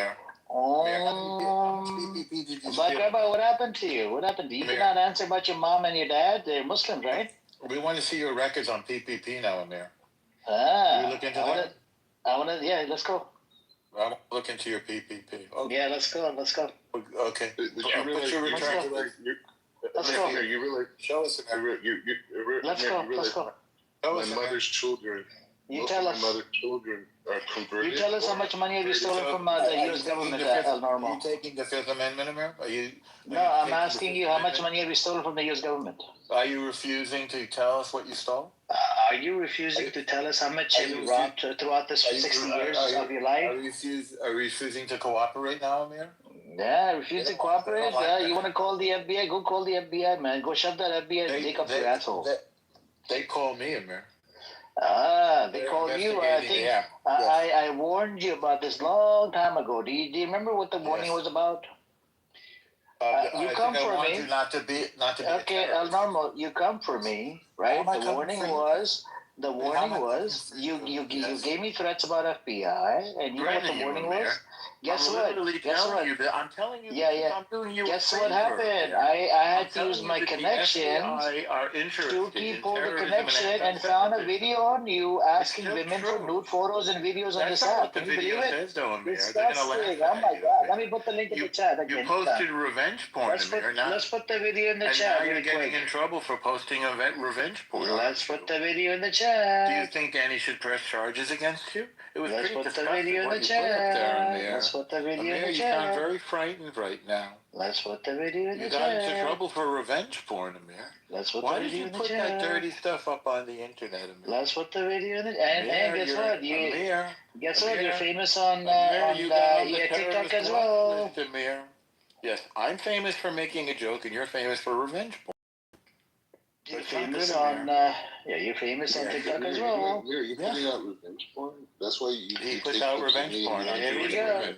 Rabbi, what happened to you? What happened to you? You did not answer about your mom and your dad. They're Muslims, right? We want to see your records on PPP now, Amir. Ah. Can we look into that? I want to, yeah, let's go. I want to look into your PPP. Okay. Yeah, let's go. Okay. Let's go. You realize? Show us. Let's go. My mother's children. You tell us. My mother's children are converted. You tell us how much money have you stolen from the U.S. government, El Normal? Are you taking the Fifth Amendment, Amir? No, I'm asking you how much money have you stolen from the U.S. government? Are you refusing to tell us what you stole? Are you refusing to tell us how much you robbed throughout this 60 years of your life? Are you refusing to cooperate now, Amir? Yeah, refuse to cooperate. You want to call the FBI? Go call the FBI, man. Go shove that FBI dick up your asshole. They call me, Amir. They called you. I think I warned you about this long time ago. Do you remember what the warning was about? You come for me. Not to be. Okay, El Normal, you come for me, right? The warning was you gave me threats about FBI, and you know what the warning was? Guess what? I'm telling you. Yeah. I'm doing you. Guess what happened? I had to use my connections to people the connection and found a video on you asking women for nude photos and videos on this app. Can you believe it? Disgusting. Oh my God. Let me put the link in the chat again. You posted revenge porn. Let's put the video in the chat. Now you're getting in trouble for posting revenge porn. Let's put the video in the chat. Do you think Annie should press charges against you? It was Let's pretty put the video in the chat. Let's put the video in the chat. You sound very frightened right now. Let's put the video in the chat. You got into trouble for revenge porn, Amir. Let's put Why the did video you in the put chat. that dirty stuff up on the internet, Amir? Let's put the video in the chat. And guess what? Guess what? You're famous on TikTok as well. Amir. Yes, I'm famous for making a joke, and you're famous for revenge porn. You're famous on you're famous on TikTok as well. You're putting out revenge porn. That's why he puts out revenge porn on Jewish women.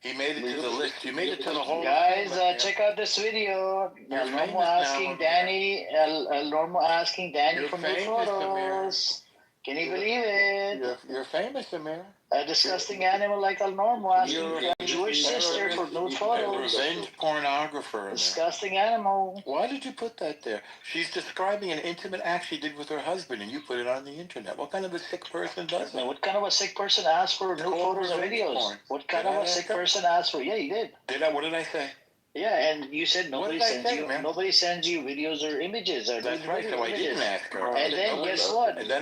He made it to the list. You made it to the whole. Guys, check out this video. El Normo asking Danny. El Normo asking Danny for new photos. Can you believe it? You're famous, Amir. A disgusting animal like El Normo asking a Jewish sister for nude photos. Revenge pornographer. Amir. Disgusting animal. Why did you put that there? She's describing an intimate act she did with her husband, and you put it on the internet. What kind of a sick person does that? What kind of a sick person asks for nude photos and videos? Porn. What kind of a sick person asks for? Yeah, you did. Did I? What did I say? Yeah, and you said nobody sends you videos or images. That's right, so I didn't ask her. And then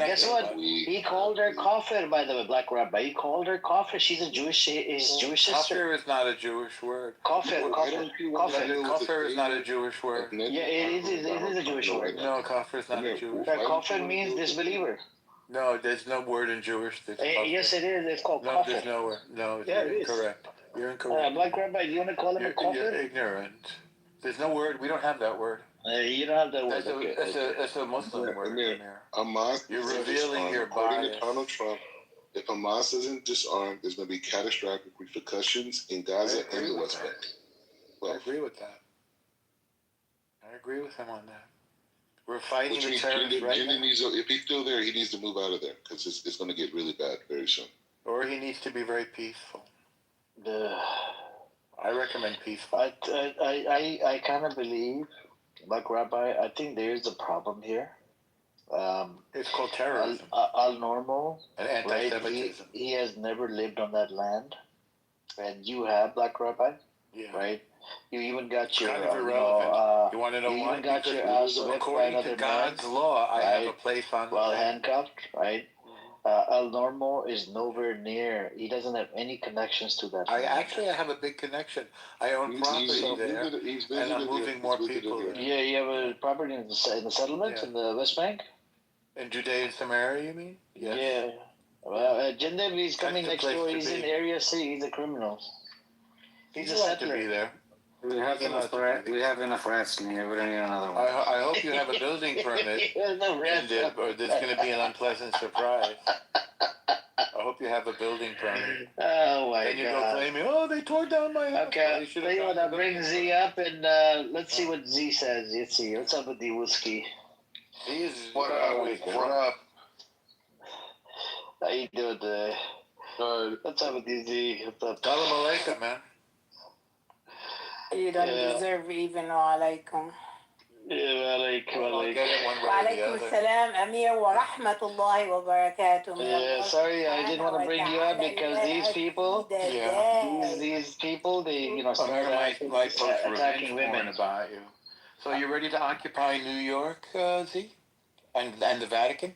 guess what? He called her kafir, by the way, Black Rabbi. He called her kafir. She's a Jewish sister. Kafir is not a Jewish word. Kafir. Kafir is not a Jewish word. Yeah, it is a Jewish word. No, kafir is not a Jewish word. Kafir means disbeliever. No, there's no word in Jewish that's yes, it is. It's called kafir. No, there's no word. No, yeah, you're incorrect. You're incorrect. Black Rabbi, do you want to call him a kafir? You're ignorant. There's no word. We don't have that word. You don't have that word. That's a Muslim word. Hamas. You're revealing your bias. Donald Trump, If Hamas doesn't disarm, there's going to be catastrophic repercussions in Gaza and the West Bank. I agree with that. I agree with him on that. We're fighting the terrorists right now. If he's still there, he needs to move out of there because it's going to get really bad very soon. Or he needs to be very peaceful. I recommend peaceful. I kind of believe, like Rabbi, I think there is a problem here. It's called terrorism. Al-Normal, and anti-Semitism. Right? He has never lived on that land, and you have, Black Rabbi, right? You even got your kind of irrelevant. You want to know you why? even got Because your ass whipped by according another to God's man, law, I have right? a place on the While land. handcuffed, right? Al-Normal is nowhere near. He doesn't have any connections to that land. I have a big connection. I own property there, and I'm moving more people there. Yeah, you have a property in the settlement in the West Bank? In Judea and Samaria, you mean? Yes. Yeah. Well, Jindev, he's coming That's the next door. place He's to in be. Area C. He's a criminal. He's a allowed settler. to be there. We have enough rats in here. We don't need another one. I hope you have a building permit, or there's going to be an unpleasant surprise. I hope you have a building permit. Oh my Then you God. go claiming, oh, they tore down my house. Okay, tell you what, I'll bring Z up and let's see what Z says. Let's see. What's up with the whiskey? What up? What up? How you doing today? What's up with you, Z? What's up? Salam alaikum, man. You don't deserve even wa alaikum. Yeah, alaikum. Wa alaikum salam, Amir wa rahmatullahi wa barakatuh. Yeah, sorry, I didn't want to bring you up because these people, these people, they, start attacking women. About you. So you ready to occupy New York, Z? And the Vatican?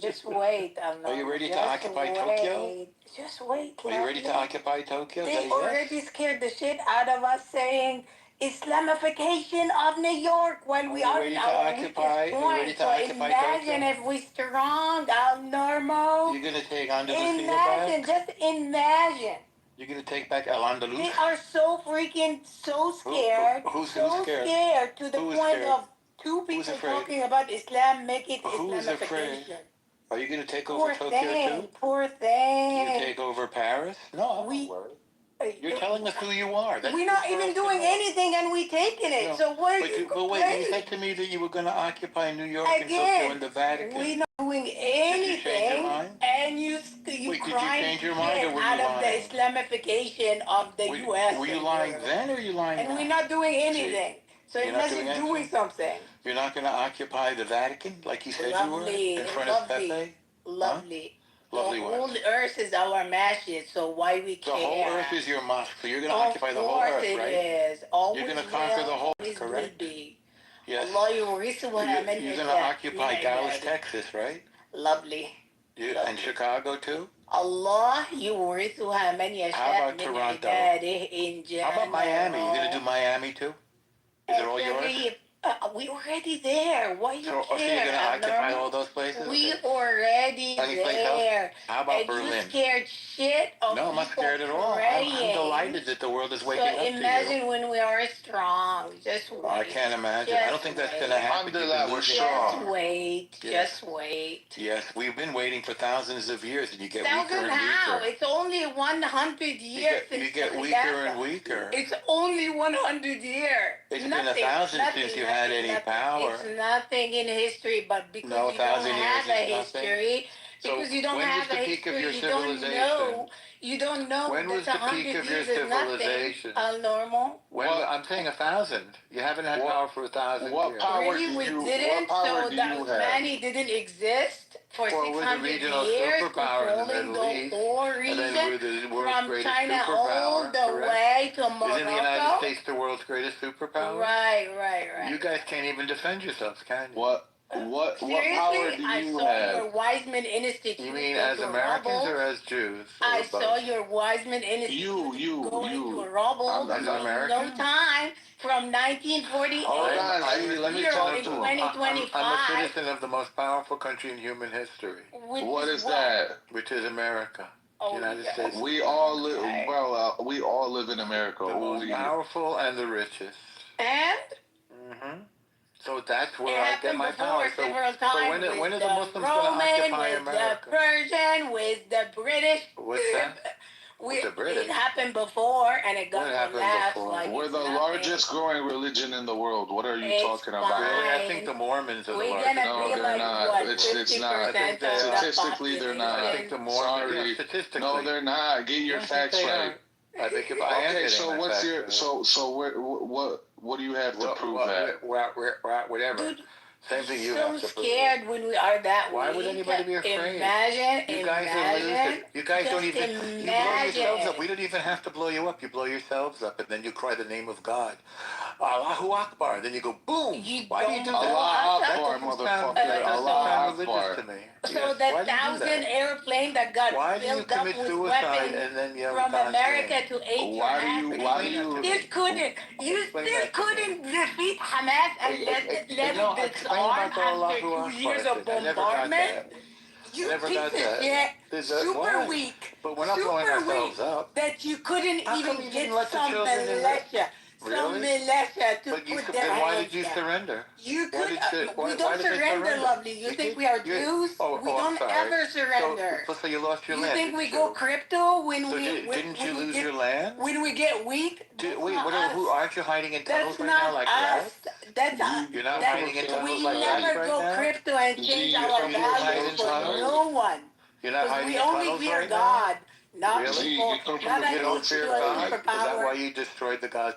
Just wait. Are you ready to occupy Tokyo? Just wait. Are you ready to occupy Tokyo? They already scared the shit out of us saying Islamification of New York when we are in our weakest point. So imagine if we strong, Al-Normal. You're going to take Andalusia Imagine, back? just imagine. You're going to take back Al-Andalus? They are so freaking scared. Who's scared to the point of two people talking about Islam, make it Islamification. Are you going to take over Tokyo too? Poor thing. You take over Paris? No, I'm not worried. You're telling us who you are. We're not even doing anything and we taking it. So what are you complaining? But wait, you said to me that you were going to occupy New York and Tokyo and the Vatican. We're not doing anything. Did you change your mind? And you Wait, crying did you change your mind or were you out of lying? the Islamification of the U.S. Were you lying then or are you lying And now? we're not doing anything. So You're not imagine doing doing something. You're not going to occupy the Vatican like you said you were in front of Pepe? Lovely. Lovely the what? whole earth is our masjid, so why we care? The whole earth is your mosque, so you're going to occupy the whole earth, right? Of course it is. Always you're going to conquer the whole earth, correct? Yes. Allah يورثها من You're going to يشاء occupy من Dallas, عباده. Texas, right? Lovely. And Chicago too? Allah يورثها من How يشاء about من Toronto? عباده in How about Miami? You're going to do Miami too? Is it all yours? We already there. Why you care? So you're going to occupy all those places? We already Any place else? there. How about and Berlin? You scared shit of No, I'm not people scared at all. I'm delighted that the world is waking up to you. So imagine when we are strong. Just wait. I can't imagine. I don't think that's going to happen. Just wait. Just wait. Yes, we've been waiting for thousands of years, and you get weaker Thousand and how? weaker. It's only 100 years since You get the weaker Khilafah. and weaker. It's only 100 years. It's been 1,000 since you had any power. It's nothing in history, but because No, you don't 1,000 years have a is nothing. history, because So you don't when was have the a peak of history, your you don't civilization? know. You don't know When was that the peak 100 of your years is nothing. civilization? Normal. Well, I'm saying 1,000. You haven't had power for 1,000 years. Really, we didn't. So that Mani didn't exist for Well, we're the 600 regional years, superpower in the controlling Middle East, the whole and region then we're the world's from greatest China all superpower. the Correct? way to Morocco. Isn't the United States the world's greatest superpower? Right. You guys can't even defend yourselves, can you? What Seriously, power do I you saw have? your Wiseman Institute. You mean go as to Americans rubble. or as Jews? I Or both? saw your Wiseman Institute go into a rubble As an in American? no time from 1948 Let me tell in you, 2025. I'm a citizen of the most powerful country in human history. What is that? Which is America. Oh, United States. We all live. Well, we all live in America. The most powerful and the richest. And? So that's where It I get happened my before power. So, several so times when with are the the Muslims going to Roman, occupy with America? the Persian, with the British. What's that? With the British? It happened before, and it got What happened collapsed. before? Like We're it's the nothing. largest growing religion in the world. What are you It's talking about? fine. Really? I think the Mormons are the We're largest. gonna No, be they're like not. what, It's 50% not. of the Statistically, they're not. I think the Mormons. Sorry. Yeah, statistically. No, they're not. Get your facts right. I think if I am Okay, getting so my what's facts your right. what do you have to prove that? Whatever. Dude, Same thing you so have to prove. scared when we are that Why weak. would anybody be afraid? Imagine, You guys are losers. You guys just don't even. imagine. You blow yourselves up. We don't even have to blow you up. You blow yourselves up, and then you cry the name of God, Allahu Akbar. Then you go boom. Why do you do that? Allah That Akbar, doesn't sound Allah religious Akbar. to me. So the 1,000 airplane that got Why do you filled up commit with suicide weapons and then you from America to aid your Why do you you still couldn't defeat Hamas and let it disarm after 2 years of bombardment? You piece of shit, super weak, but we're not blowing super ourselves weak, up. that you couldn't How come even you get didn't let the some children in militia, Really? to But put their then why hands did you down. surrender? You Why could, did you- why- we why don't did they surrender, surrender? lovely. You think we are Jews? We I'm don't sorry. ever surrender. So you lost your You land. think we didn't go you? crypto when So we didn't you lose get, your land? when we get weak? Wait, not us. who aren't you hiding in tunnels That's right not now like us. that? That's You're not that, hiding in tunnels we like rats never right go now? crypto and change you our don't hide values in for tunnels? no one. You're not Because hiding we in only tunnels fear right God, now? not Really? people. Not You don't a fear God? superpower. Is that why you destroyed the God?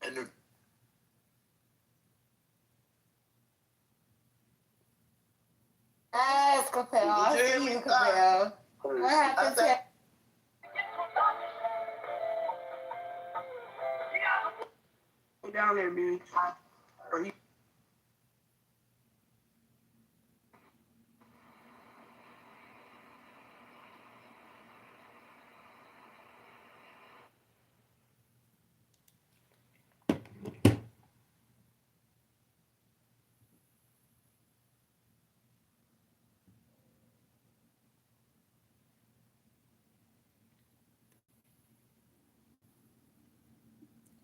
And Scopel, I'll see you, Scopel. What happened to... Go down there, B. Or you...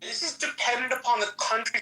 This is dependent upon the country